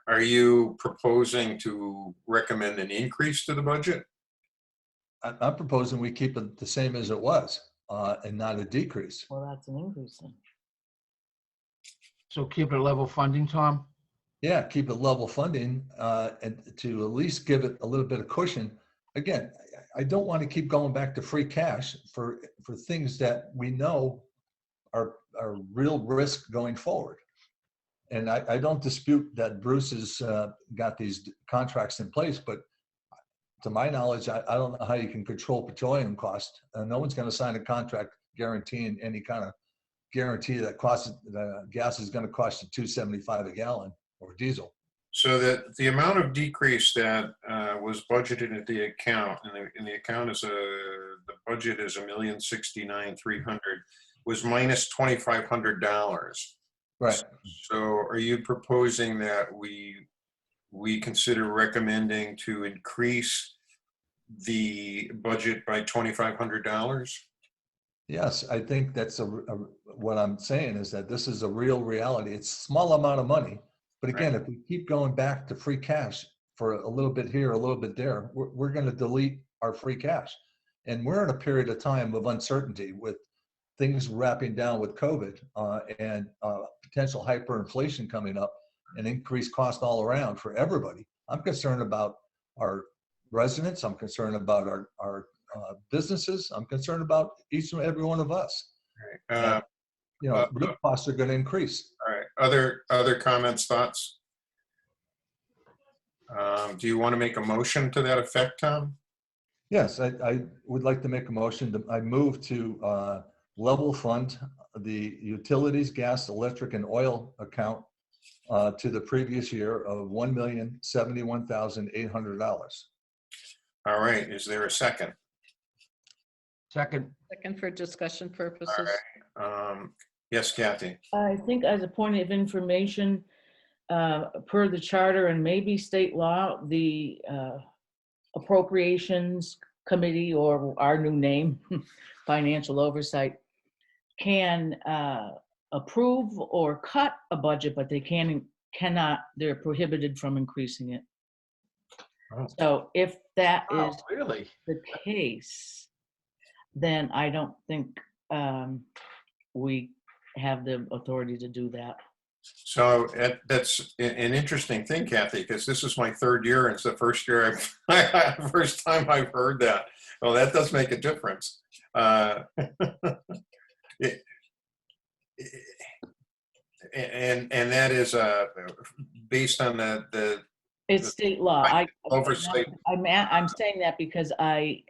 Speaker 1: Are you proposing to recommend an increase to the budget?
Speaker 4: I'm proposing we keep it the same as it was and not a decrease.
Speaker 3: Well, that's an increase then.
Speaker 5: So keep it level funding, Tom?
Speaker 4: Yeah, keep it level funding and to at least give it a little bit of cushion. Again, I don't want to keep going back to free cash for things that we know are real risk going forward. And I don't dispute that Bruce has got these contracts in place, but to my knowledge, I don't know how you can control petroleum cost. No one's going to sign a contract guaranteeing any kind of guarantee that gas is going to cost you $2.75 a gallon or diesel.
Speaker 1: So that the amount of decrease that was budgeted at the account, and the account is the budget is $1,069,300, was minus $2,500.
Speaker 4: Right.
Speaker 1: So are you proposing that we consider recommending to increase the budget by $2,500?
Speaker 4: Yes, I think that's what I'm saying is that this is a real reality. It's a small amount of money. But again, if we keep going back to free cash for a little bit here, a little bit there, we're going to delete our free cash. And we're in a period of time of uncertainty with things wrapping down with COVID and potential hyperinflation coming up and increased cost all around for everybody. I'm concerned about our residents. I'm concerned about our businesses. I'm concerned about each and every one of us.
Speaker 1: Right.
Speaker 4: You know, real costs are going to increase.
Speaker 1: All right. Other comments, thoughts? Do you want to make a motion to that effect, Tom?
Speaker 4: Yes, I would like to make a motion. I move to level fund the utilities, gas, electric, and oil account to the previous year of $1,071,800.
Speaker 1: All right. Is there a second?
Speaker 5: Second.
Speaker 6: Second for discussion purposes.
Speaker 1: All right. Yes, Kathy.
Speaker 3: I think as a point of information, per the charter and maybe state law, the Appropriations Committee, or our new name, Financial Oversight, can approve or cut a budget, but they cannot, they're prohibited from increasing it.
Speaker 1: Oh.
Speaker 3: So if that is
Speaker 5: Really?
Speaker 3: the case, then I don't think we have the authority to do that.
Speaker 1: So that's an interesting thing, Kathy, because this is my third year, and it's the first year first time I've heard that. Well, that does make a difference. And that is based on the
Speaker 3: It's state law.
Speaker 1: oversight.
Speaker 3: I'm saying that because I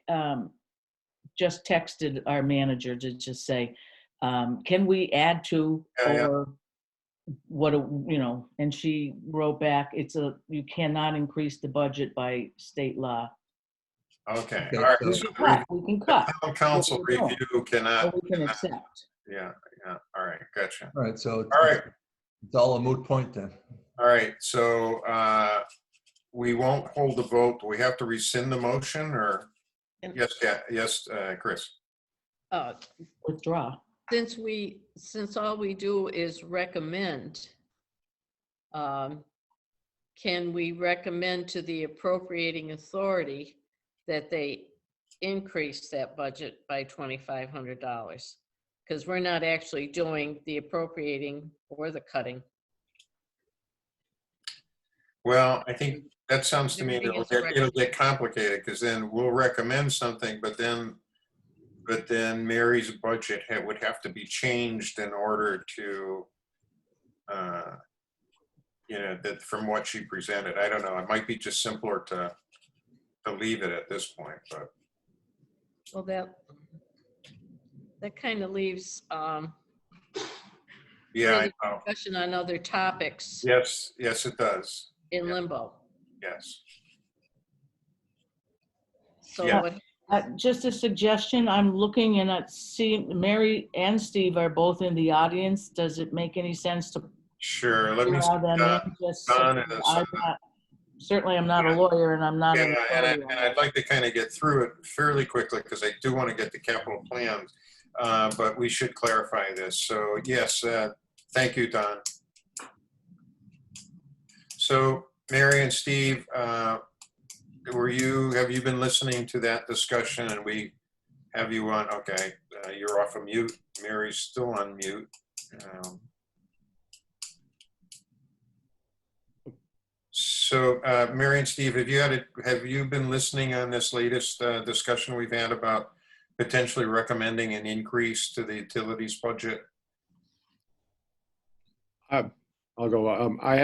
Speaker 3: just texted our manager to just say, can we add to, or what, you know, and she wrote back, you cannot increase the budget by state law.
Speaker 1: Okay.
Speaker 4: Okay,
Speaker 1: All right.
Speaker 4: so-
Speaker 1: So
Speaker 3: We can cut.
Speaker 1: town council
Speaker 3: What we don't.
Speaker 1: review cannot.
Speaker 3: Or we can accept.
Speaker 1: Yeah. All right. Gotcha.
Speaker 4: All right, so
Speaker 1: All right.
Speaker 4: it's all a moot point then.
Speaker 1: All right. So we won't hold the vote. Do we have to rescind the motion, or? Yes, Chris.
Speaker 3: Withdraw.
Speaker 6: Since all we do is recommend, can we recommend to the appropriating authority that they increase that budget by $2,500. Because we're not actually doing the appropriating or the cutting.
Speaker 1: Well, I think that sounds to me
Speaker 6: Everything is
Speaker 1: it'll get complicated, because then we'll recommend something, but then Mary's budget would have to be changed in order to, that from what she presented. I don't know. It might be just simpler to leave it at this point, but
Speaker 6: Well, that kind of leaves
Speaker 1: yeah,
Speaker 6: further
Speaker 1: I know.
Speaker 6: discussion on other topics
Speaker 1: Yes, it does.
Speaker 6: in
Speaker 1: yeah.
Speaker 6: limbo.
Speaker 1: Yes.
Speaker 6: So
Speaker 1: Yeah.
Speaker 6: what,
Speaker 3: Just a suggestion, I'm looking and see Mary and Steve are both in the audience. Does it make any sense to
Speaker 1: Sure. Let me.
Speaker 3: allow them in? Just so
Speaker 1: Don
Speaker 3: that
Speaker 1: is,
Speaker 3: certainly I'm not a lawyer and I'm not.
Speaker 1: Yeah,
Speaker 3: an
Speaker 1: and
Speaker 3: attorney.
Speaker 1: I'd like to kind of get through it fairly quickly, because I do want to get the capital plans, but we should clarify this. So yes, thank you, Don. So Mary and Steve, have you been listening to that discussion, and we have you on? Okay, you're off of mute. Mary's still on mute. So, Mary and Steve, have you been listening on this latest discussion we've had about potentially recommending an increase to the utilities budget?
Speaker 8: I'll go. I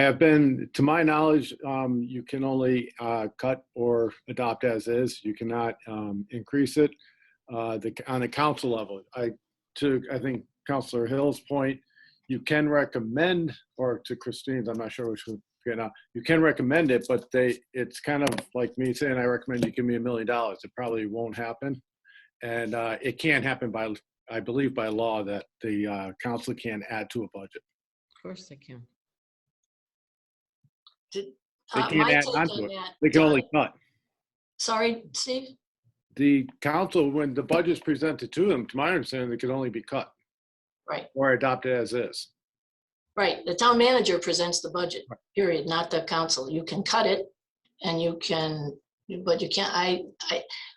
Speaker 8: have been, to my knowledge, you can only cut or adopt as is. You cannot increase it on the council level. I think Councilor Hill's point, you can recommend, or to Christine's, I'm not sure which one, now, you can recommend it, but it's kind of like me saying, I recommend you give me $1 million. It probably won't happen. And it can't happen by, I believe by law, that the council can add to a budget.
Speaker 6: of course they can.
Speaker 8: They
Speaker 9: My
Speaker 8: can't add
Speaker 9: take
Speaker 8: on to
Speaker 9: on
Speaker 8: it.
Speaker 9: that,
Speaker 8: They can only cut.
Speaker 9: sorry, Steve?
Speaker 8: The council, when the budget's presented to them, to my understanding, it could only be cut
Speaker 9: Right,
Speaker 8: or adopted as is.
Speaker 9: right. The town manager presents the budget, period, not the council. You can cut it and you can, but you can't,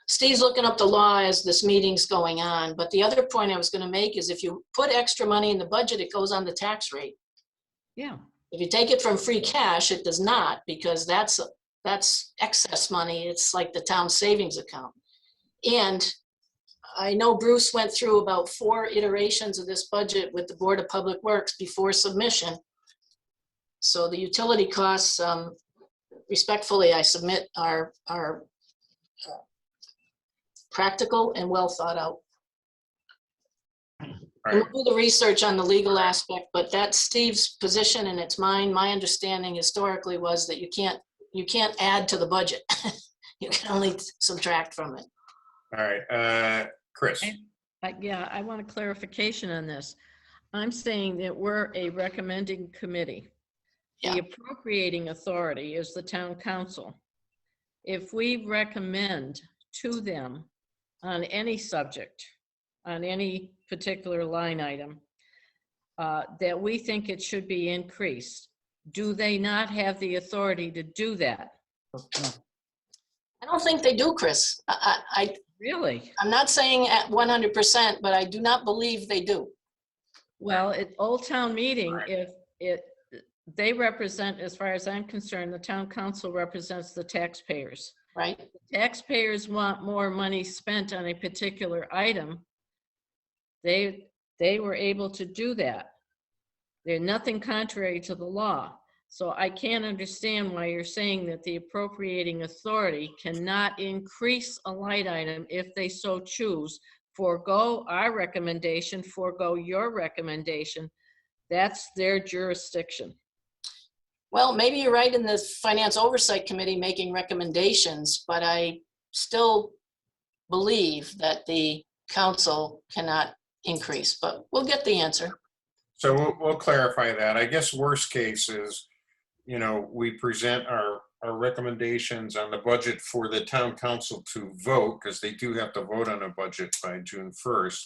Speaker 9: Steve's looking up the law as this meeting's going on, but the other point I was gonna make is if you put extra money in the budget, it goes on the tax rate.
Speaker 6: Yeah.
Speaker 9: If you take it from free cash, it does not, because that's excess money. It's like the town savings account. And I know Bruce went through about 4 iterations of this budget with the Board of Public Works before submission. So the utility costs, respectfully, I submit are practical and well thought out.
Speaker 1: Right.
Speaker 9: We'll do the research on the legal aspect, but that's Steve's position and it's mine. My understanding historically was that you can't add to the budget. You can only subtract from it.
Speaker 1: All right, Chris.
Speaker 6: Yeah, I want a clarification on this. I'm saying that we're a recommending committee. The
Speaker 9: Yeah.
Speaker 6: appropriating authority is the town council. If we recommend to them on any subject, on any particular line item, that we think it should be increased, do they not have the authority to do that?
Speaker 9: I don't think they do, Chris.
Speaker 6: Really?
Speaker 9: I'm not saying at 100%, but I do not believe they do.
Speaker 6: Well, at Old Town Meeting, they represent, as far as I'm concerned, the town council represents the taxpayers.
Speaker 9: Right?
Speaker 6: Taxpayers want more money spent on a particular item. They were able to do that. They're nothing contrary to the law. So I can't understand why you're saying that the appropriating authority cannot increase a line item if they so choose, forego our recommendation, forego your recommendation. That's their jurisdiction.
Speaker 9: Well, maybe you're right in the Finance Oversight Committee making recommendations, but I still believe that the council cannot increase, but we'll get the answer.
Speaker 1: So we'll clarify that. I guess worst case is, we present our recommendations on the budget for the town council to vote, because they do have to vote on a budget by June 1st.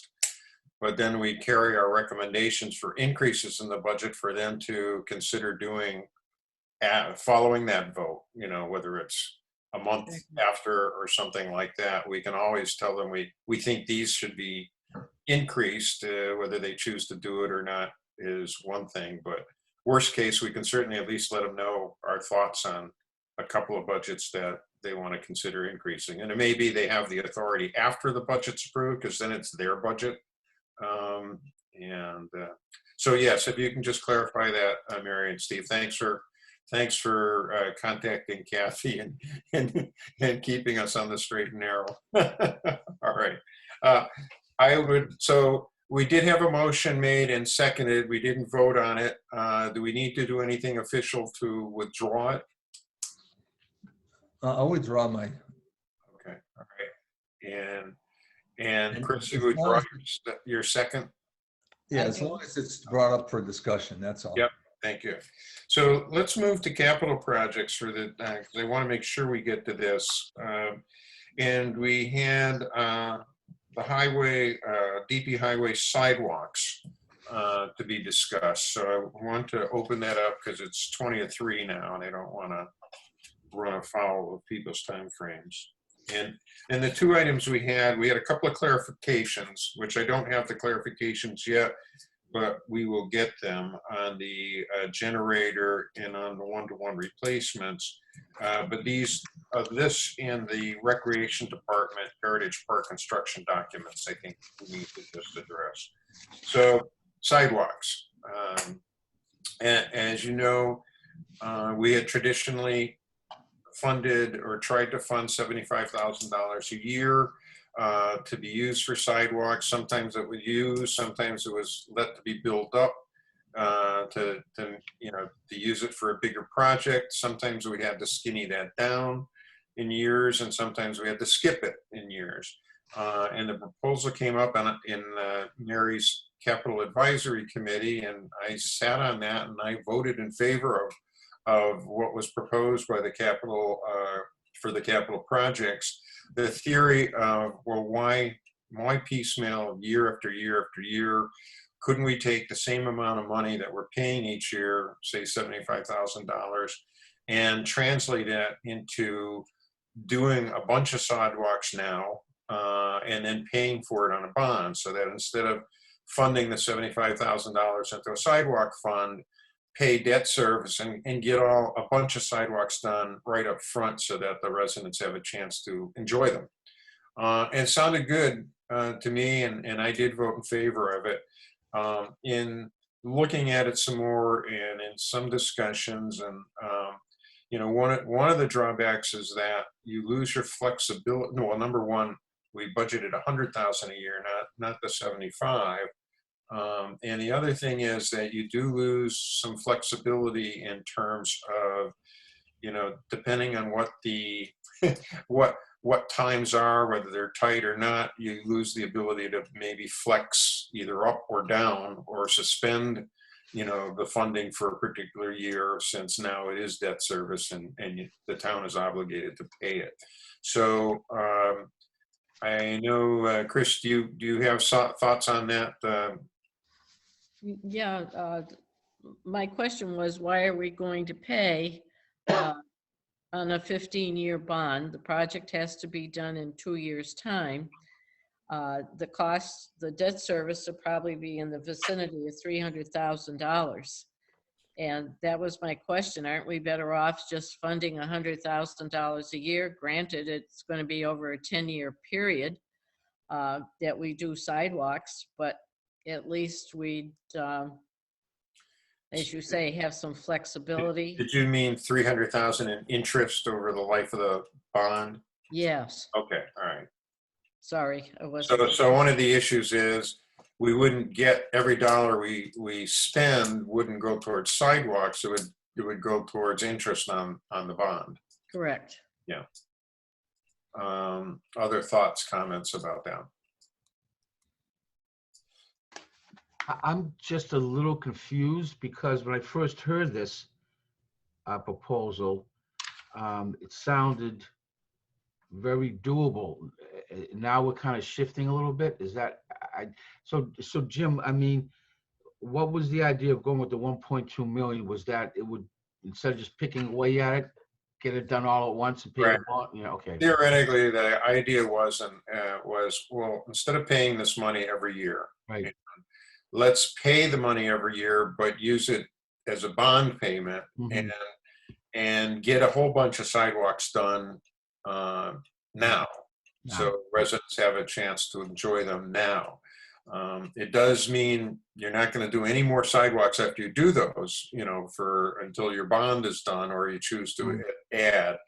Speaker 1: But then we carry our recommendations for increases in the budget for them to consider doing following that vote, whether it's a month after or something like that, we can always tell them we think these should be increased. Whether they choose to do it or not is one thing, but worst case, we can certainly at least let them know our thoughts on a couple of budgets that they want to consider increasing. And it may be they have the authority after the budget's approved, because then it's their budget. So yes, if you can just clarify that, Mary and Steve, thanks for contacting Kathy and keeping us on the straight and narrow. All right. So we did have a motion made and seconded. We didn't vote on it. Do we need to do anything official to withdraw it?
Speaker 4: I'll withdraw my.
Speaker 1: Okay. All right. And Chris, you
Speaker 4: as
Speaker 1: withdraw
Speaker 4: long
Speaker 1: your second?
Speaker 4: Yeah, as long as it's brought up for discussion, that's all.
Speaker 1: Yep. Thank you. So let's move to capital projects for the, because I want to make sure we get to this. And we had the highway, DP highway sidewalks to be discussed. So I want to open that up because it's 20 to 3 now, and I don't want to run afoul of people's time frames. And the two items we had a couple of clarifications, which I don't have the clarifications yet, but we will get them on the generator and on the one-to-one replacements. But this and the Recreation Department Heritage Park construction documents, I think we need to just address. So sidewalks. As you know, we had traditionally funded or tried to fund $75,000 a year to be used for sidewalks. Sometimes it was used, sometimes it was let to be built up to use it for a bigger project. Sometimes we had to skinny that down in years, and sometimes we had to skip it in years. And the proposal came up in Mary's Capital Advisory Committee, and I sat on that and I voted in favor of what was proposed by the capital for the capital projects. The theory of, well, why piecemeal year after year after year? Couldn't we take the same amount of money that we're paying each year, say $75,000, and translate that into doing a bunch of sidewalks now and then paying for it on a bond, so that instead of funding the $75,000 into a sidewalk fund, pay debt service and get a bunch of sidewalks done right up front so that the residents have a chance to enjoy them. And it sounded good to me, and I did vote in favor of it. In looking at it some more and in some discussions, and one of the drawbacks is that you lose your flexibility. No, well, number one, we budgeted $100,000 a year, not the 75. And the other thing is that you do lose some flexibility in terms of, depending on what the what times are, whether they're tight or not, you lose the ability to maybe flex either up or down or suspend, the funding for a particular year, since now it is debt service and the town is obligated to pay it. So I know, Chris, do you have thoughts on that?
Speaker 6: Yeah, my question was, why are we going to pay on a 15-year bond? The project has to be done in 2 years' time. The debt service will probably be in the vicinity of $300,000. And that was my question. Aren't we better off just funding $100,000 a year? Granted, it's going to be over a 10-year period that we do sidewalks, but at least we'd, as you say, have some flexibility.
Speaker 1: Did you mean 300,000 in interest over the life of the bond?
Speaker 6: Yes.
Speaker 1: Okay, all right.
Speaker 6: Sorry, I wasn't.
Speaker 1: So one of the issues is we wouldn't get every dollar we spend wouldn't go towards sidewalks. It would go towards interest on the bond.
Speaker 6: Correct.
Speaker 1: Yeah. Other thoughts, comments about that?
Speaker 5: I'm just a little confused because when I first heard this proposal, it sounded very doable. Now we're kind of shifting a little bit. Is that so Jim, I mean, what was the idea of going with the 1.2 million? Was that it would, instead of just picking away at it, get it done all at once and pay
Speaker 1: Right.
Speaker 5: the bond? Yeah, okay.
Speaker 1: Theoretically, the idea was, well, instead of paying this money every year,
Speaker 5: Right.
Speaker 1: let's pay the money every year, but use it as a bond payment
Speaker 5: Mhm.
Speaker 1: and get a whole bunch of sidewalks done now.
Speaker 5: Now.
Speaker 1: So residents have a chance to enjoy them now. It does mean you're not going to do any more sidewalks after you do those, until your bond is done or you choose to add.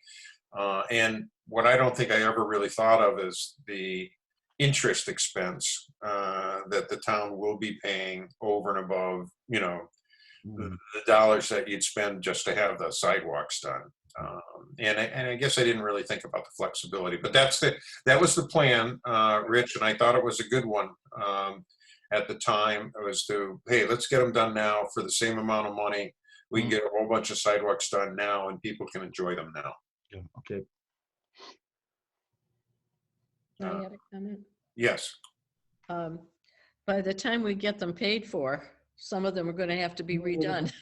Speaker 1: And what I don't think I ever really thought of is the interest expense that the town will be paying over and above, the dollars that you'd spend just to have the sidewalks done. And I guess I didn't really think about the flexibility, but that was the plan, Rich, and I thought it was a good one at the time. It was hey, let's get them done now for the same amount of money. We can get a whole bunch of sidewalks done now, and people can enjoy them now.
Speaker 5: Yeah, okay.
Speaker 6: I had a comment.
Speaker 1: Yes.
Speaker 6: By the time we get them paid for, some of them are going to have to be redone.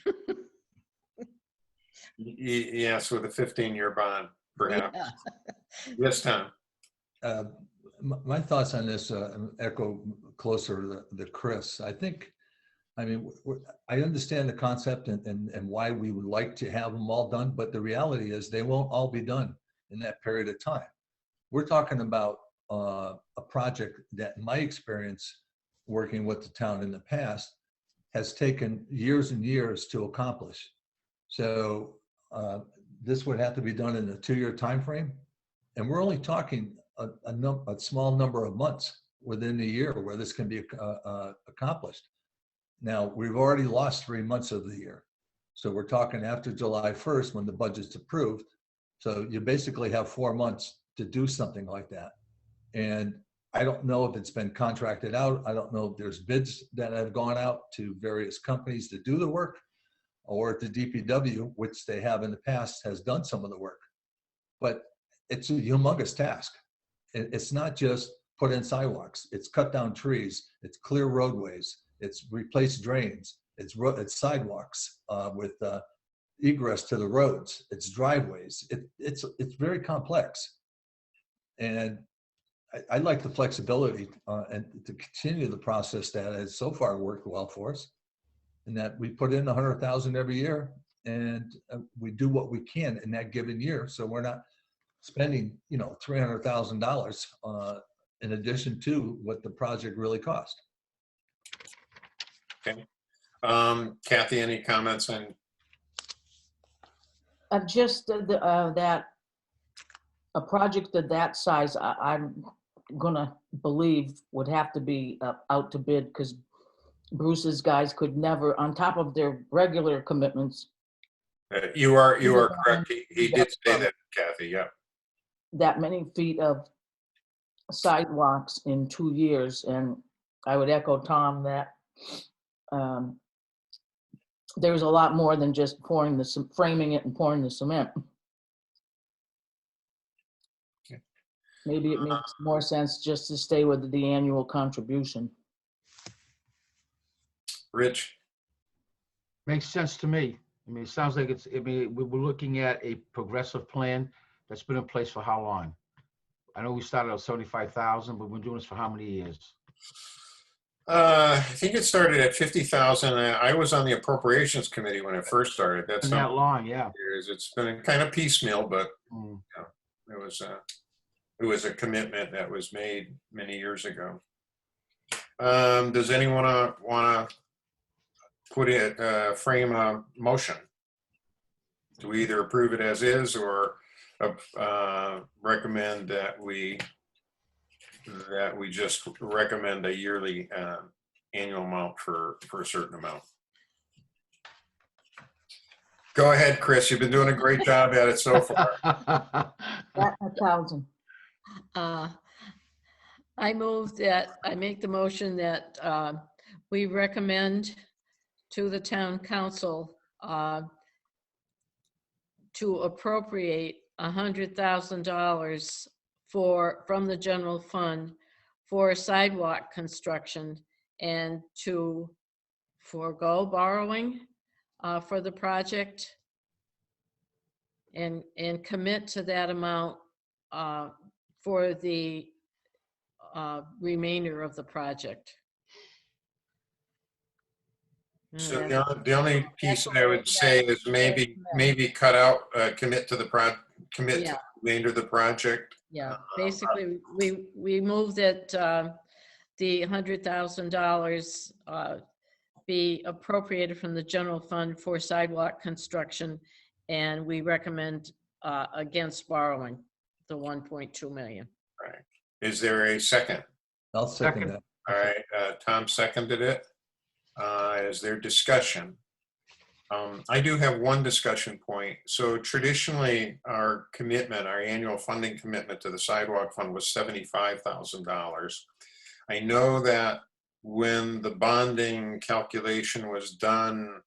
Speaker 1: Yes, with a 15-year bond, perhaps.
Speaker 6: Yeah.
Speaker 1: Yes, Tom.
Speaker 4: My thoughts on this echo closer to the Chris. I understand the concept and why we would like to have them all done, but the reality is they won't all be done in that period of time. We're talking about a project that, in my experience, working with the town in the past, has taken years and years to accomplish. So this would have to be done in a 2-year time frame, and we're only talking a small number of months within the year where this can be accomplished. Now, we've already lost 3 months of the year. So we're talking after July 1st when the budget's approved. So you basically have 4 months to do something like that. And I don't know if it's been contracted out. I don't know if there's bids that have gone out to various companies to do the work, or if the DPW, which they have in the past, has done some of the work. But it's a humongous task. It's not just put in sidewalks. It's cut down trees. It's clear roadways. It's replace drains. It's sidewalks with egress to the roads. It's driveways. It's very complex. And I like the flexibility and to continue the process that has so far worked well for us, and that we put in 100,000 every year, and we do what we can in that given year. So we're not spending, $300,000 in addition to what the project really cost.
Speaker 1: Okay. Kathy, any comments on?
Speaker 3: Just that a project of that size, I'm gonna believe would have to be out to bid, because Bruce's guys could never, on top of their regular commitments.
Speaker 1: You are correct. He did say that, Kathy. Yeah.
Speaker 3: That many feet of sidewalks in 2 years, and I would echo Tom that there's a lot more than just framing it and pouring the cement.
Speaker 1: Okay.
Speaker 3: Maybe it makes more sense just to stay with the annual contribution.
Speaker 1: Rich?
Speaker 5: Makes sense to me. I mean, it sounds like we're looking at a progressive plan that's been in place for how long? I know we started at 75,000, but we've been doing this for how many years?
Speaker 1: I think it started at 50,000. I was on the appropriations committee when it first started. That's
Speaker 5: Been that long, yeah.
Speaker 1: years. It's been kind of piecemeal, but
Speaker 5: Mm.
Speaker 1: it was a commitment that was made many years ago. Does anyone want to put it, frame a motion to either approve it as is or recommend that we just recommend a yearly annual amount for a certain amount? Go ahead, Chris. You've been doing a great job at it so far.
Speaker 3: 1,000.
Speaker 6: I make the motion that we recommend to the town council to appropriate $100,000 from the general fund for sidewalk construction, and to forego borrowing for the project. and commit to that amount for the remainder of the project.
Speaker 1: So
Speaker 6: That's-
Speaker 1: the only piece that I would say is maybe cut out, commit to the commit to
Speaker 6: Yeah.
Speaker 1: the remainder of the project.
Speaker 6: Yeah, basically, we moved that the $100,000 be appropriated from the general fund for sidewalk construction, and we recommend against borrowing the 1.2 million.
Speaker 1: Right. Is there a second?
Speaker 4: I'll second
Speaker 5: Second.
Speaker 4: that.
Speaker 1: All right, Tom seconded it. Is there discussion? I do have one discussion point. So traditionally, our commitment, our annual funding commitment to the sidewalk fund was $75,000. I know that when the bonding calculation was done,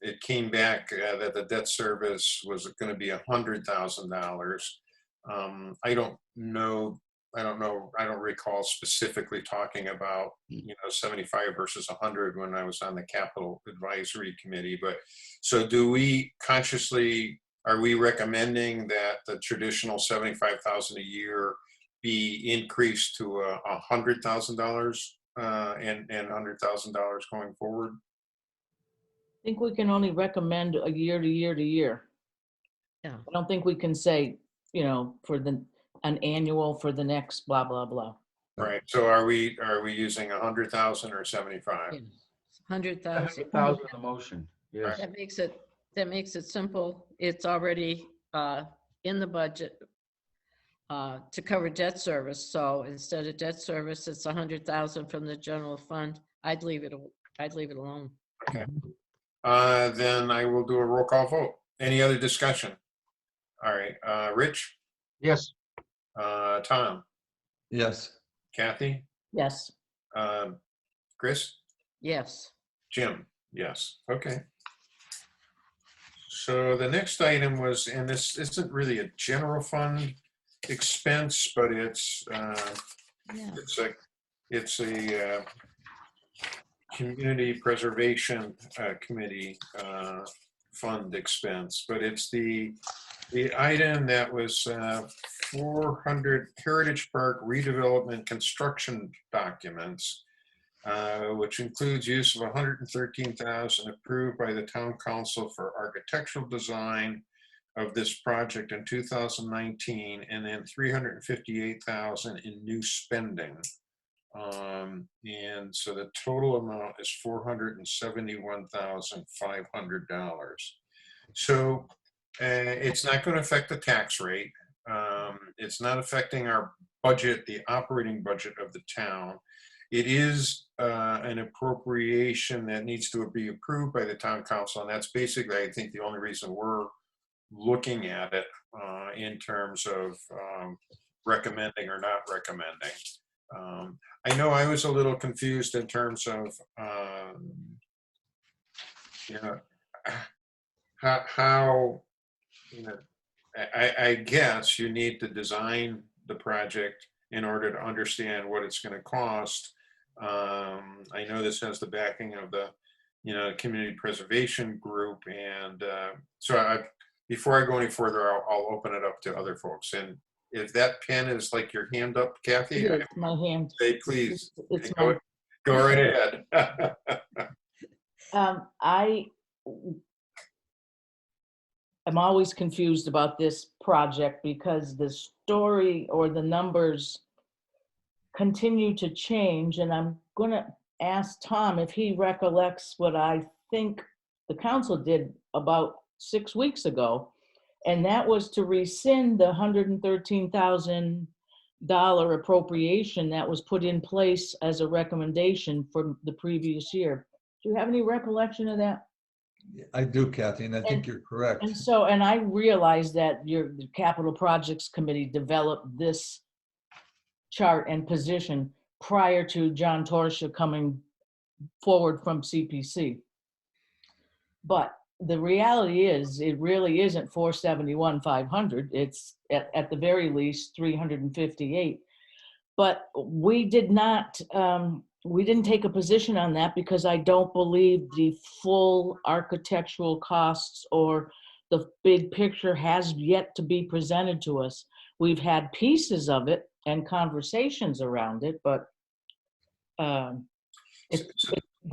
Speaker 1: it came back that the debt service was going to be $100,000. I don't recall specifically talking about, 75 versus 100 when I was on the capital advisory committee. But so are we recommending that the traditional 75,000 a year be increased to $100,000 and $100,000 going forward?
Speaker 3: I think we can only recommend a year to year to year.
Speaker 6: Yeah.
Speaker 3: I don't think we can say, for an annual for the next blah, blah, blah.
Speaker 1: Right. So are we using 100,000 or 75?
Speaker 6: 100,000.
Speaker 5: 100,000 in the motion, yes.
Speaker 6: That makes it simple. It's already in the budget to cover debt service. So instead of debt service, it's 100,000 from the general fund. I'd leave it alone.
Speaker 1: Okay. Then I will do a roll call vote. Any other discussion? All right. Rich,
Speaker 5: Yes,
Speaker 1: Tom,
Speaker 4: Yes,
Speaker 1: Kathy,
Speaker 3: Yes.
Speaker 1: Chris,
Speaker 6: Yes.
Speaker 1: Jim. Yes. Okay. So the next item was, and this isn't really a general fund expense, but it's a community preservation committee fund expense, but it's the item that was 400 Heritage Park redevelopment construction documents, which includes use of 113,000 approved by the town council for architectural design of this project in 2019, and then 358,000 in new spending. And so the total amount is $471,500. So it's not going to affect the tax rate. It's not affecting our budget, the operating budget of the town. It is an appropriation that needs to be approved by the town council, and that's basically, I think, the only reason we're looking at it in terms of recommending or not recommending. I know I was a little confused in terms of, how I guess you need to design the project in order to understand what it's going to cost. I know this has the backing of the, community preservation group, and so before I go any further, I'll open it up to other folks. And if that pen is like your hand up, Kathy,
Speaker 3: It's my hand.
Speaker 1: say please.
Speaker 3: It's
Speaker 1: Go right ahead.
Speaker 3: I'm always confused about this project because the story or the numbers continue to change. And I'm going to ask Tom if he recollects what I think the council did about 6 weeks ago. And that was to rescind the $113,000 appropriation that was put in place as a recommendation for the previous year. Do you have any recollection of that?
Speaker 4: I do, Kathy, and I think you're correct.
Speaker 3: And I realize that the Capital Projects Committee developed this chart and position prior to John Torsha coming forward from CPC. But the reality is, it really isn't 471,500. It's at the very least 358. But we didn't take a position on that because I don't believe the full architectural costs or the big picture has yet to be presented to us. We've had pieces of it and conversations around it, but the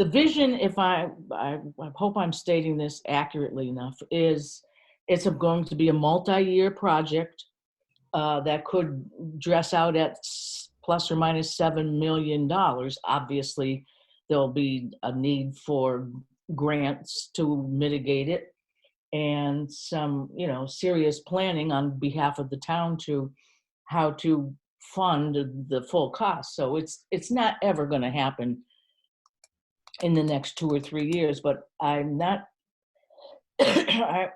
Speaker 3: vision, if I hope I'm stating this accurately enough, is it's going to be a multi-year project that could dress out at plus or minus $7 million. Obviously, there'll be a need for grants to mitigate it and some, serious planning on behalf of the town to how to fund the full cost. So it's not ever going to happen in the next 2 or 3 years, but I'm not, I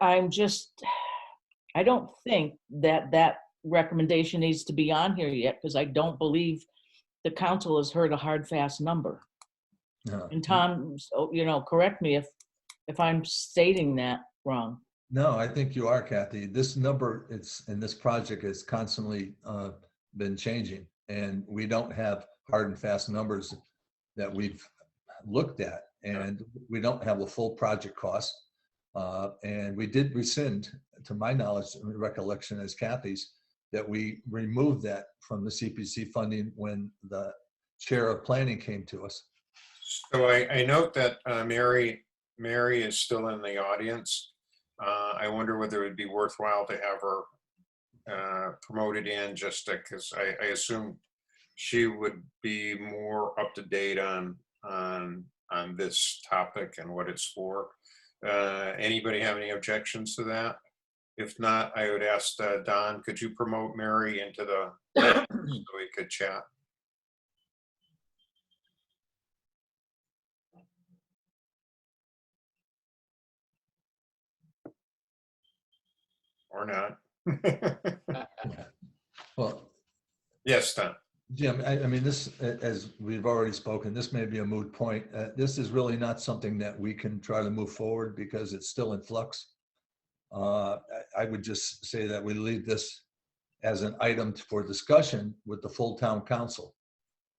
Speaker 3: don't think that recommendation needs to be on here yet, because I don't believe the council has heard a hard, fast number.
Speaker 4: No.
Speaker 3: And Tom, correct me if I'm stating that wrong.
Speaker 4: No, I think you are, Kathy. This number, in this project has constantly been changing, and we don't have hard and fast numbers that we've looked at, and we don't have a full project cost. And we did rescind, to my knowledge and recollection as Kathy's, that we removed that from the CPC funding when the chair of planning came to us.
Speaker 1: So I note that Mary is still in the audience. I wonder whether it would be worthwhile to have her promoted in, just because I assume she would be more up to date on this topic and what it's for. Anybody have any objections to that? If not, I would ask Don, could you promote Mary into the so we could chat? Or not?
Speaker 4: Well,
Speaker 1: Yes, Don.
Speaker 4: Jim, I mean, this, as we've already spoken, this may be a moot point. This is really not something that we can try to move forward because it's still in flux. I would just say that we leave this as an item for discussion with the full town council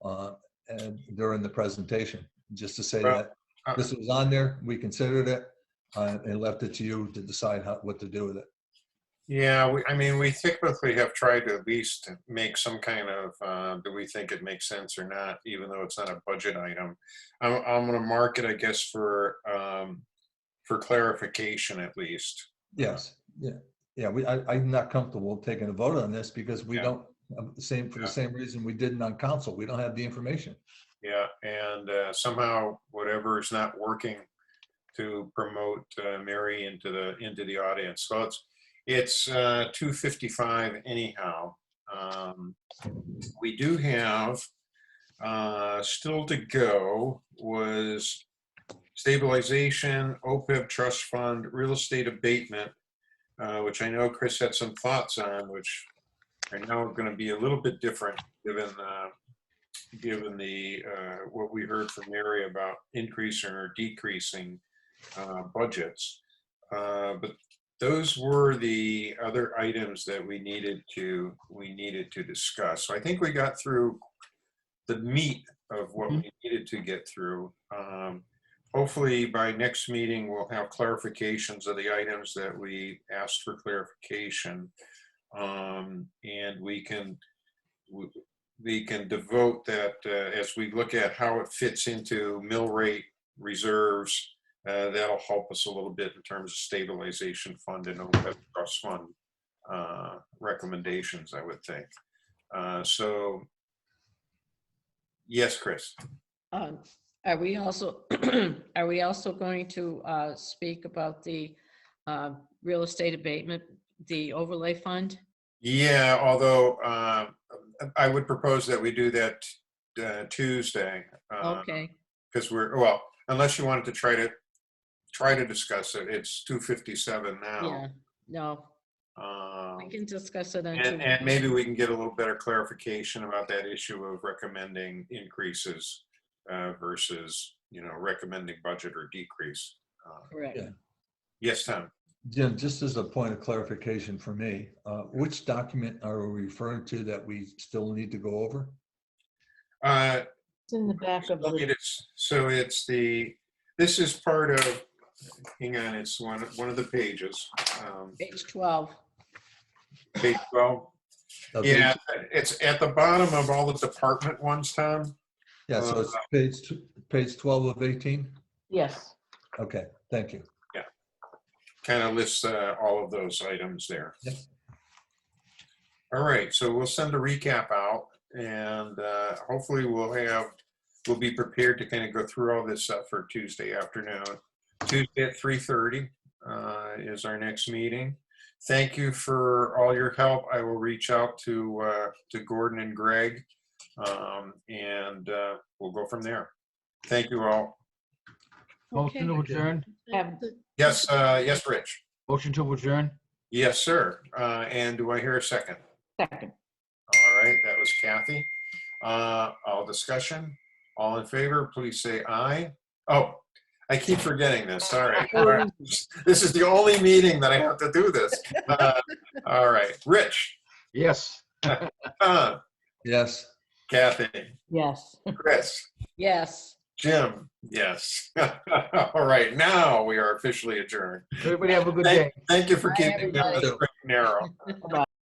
Speaker 4: and during the presentation, just to say that this was on there, we considered it, and left it to you to decide what to do with it.
Speaker 1: Yeah, we typically have tried to at least make some kind of, do we think it makes sense or not, even though it's not a budget item. I'm going to mark it, I guess, for clarification at least.
Speaker 4: Yes, yeah. I'm not comfortable taking a vote on this because we
Speaker 1: Yeah.
Speaker 4: don't, for the same reason we didn't on council. We don't have the information.
Speaker 1: Yeah, and somehow whatever is not working to promote Mary into the audience. So it's 2:55 anyhow. We do have still to go was stabilization, OPEB trust fund, real estate abatement, which I know Chris had some thoughts on, which I know are going to be a little bit different given the what we heard from Mary about increasing or decreasing budgets. But those were the other items that we needed to discuss. So I think we got through the meat of what we needed to get through. Hopefully by next meeting, we'll have clarifications of the items that we asked for clarification. And we can devote that as we look at how it fits into mill rate reserves. That'll help us a little bit in terms of stabilization fund and OPEB trust fund recommendations, I would think. So, yes, Chris.
Speaker 6: Are we also going to speak about the real estate abatement, the overlay fund?
Speaker 1: Yeah, although I would propose that we do that Tuesday.
Speaker 6: Okay.
Speaker 1: Because unless you wanted to try to discuss it. It's 2:57 now.
Speaker 6: Yeah, no, we can discuss it on
Speaker 1: And
Speaker 6: Tuesday.
Speaker 1: maybe we can get a little better clarification about that issue of recommending increases versus, recommending budget or decrease.
Speaker 6: Correct.
Speaker 4: Yeah.
Speaker 1: Yes, Tom.
Speaker 4: Jim, just as a point of clarification for me, which document are we referring to that we still need to go over?
Speaker 3: It's in the back of the,
Speaker 1: This is part of hang on, it's one of the pages.
Speaker 6: Page 12.
Speaker 1: Page 12.
Speaker 4: Okay.
Speaker 1: Yeah, it's at the bottom of all the department ones, Tom.
Speaker 4: Yeah, so it's page 12 of 18?
Speaker 3: Yes.
Speaker 4: Okay, thank you.
Speaker 1: Kind of lists all of those items there.
Speaker 4: Yep.
Speaker 1: All right, so we'll send a recap out, and hopefully we'll be prepared to kind of go through all this stuff for Tuesday afternoon. Tuesday at 3:30 is our next meeting. Thank you for all your help. I will reach out to Gordon and Greg, and we'll go from there. Thank you all.
Speaker 5: Motion to adjourn?
Speaker 1: Yes, yes, Rich.
Speaker 5: Motion to adjourn?
Speaker 1: Yes, sir. And do I hear a second?
Speaker 3: Second.
Speaker 1: All right, that was Kathy. All discussion, all in favor, please say aye. Oh, I keep forgetting this, sorry. All right. This is the only meeting that I have to do this. All right, Rich,
Speaker 5: Yes.
Speaker 4: Yes.
Speaker 1: Kathy,
Speaker 3: Yes.
Speaker 1: Chris,
Speaker 6: Yes.
Speaker 1: Jim, yes. All right, now we are officially adjourned.
Speaker 5: Everybody have a good day.
Speaker 1: Thank you for
Speaker 6: Bye,
Speaker 1: keeping me on the
Speaker 6: everybody.
Speaker 1: straight and narrow.
Speaker 3: Bye.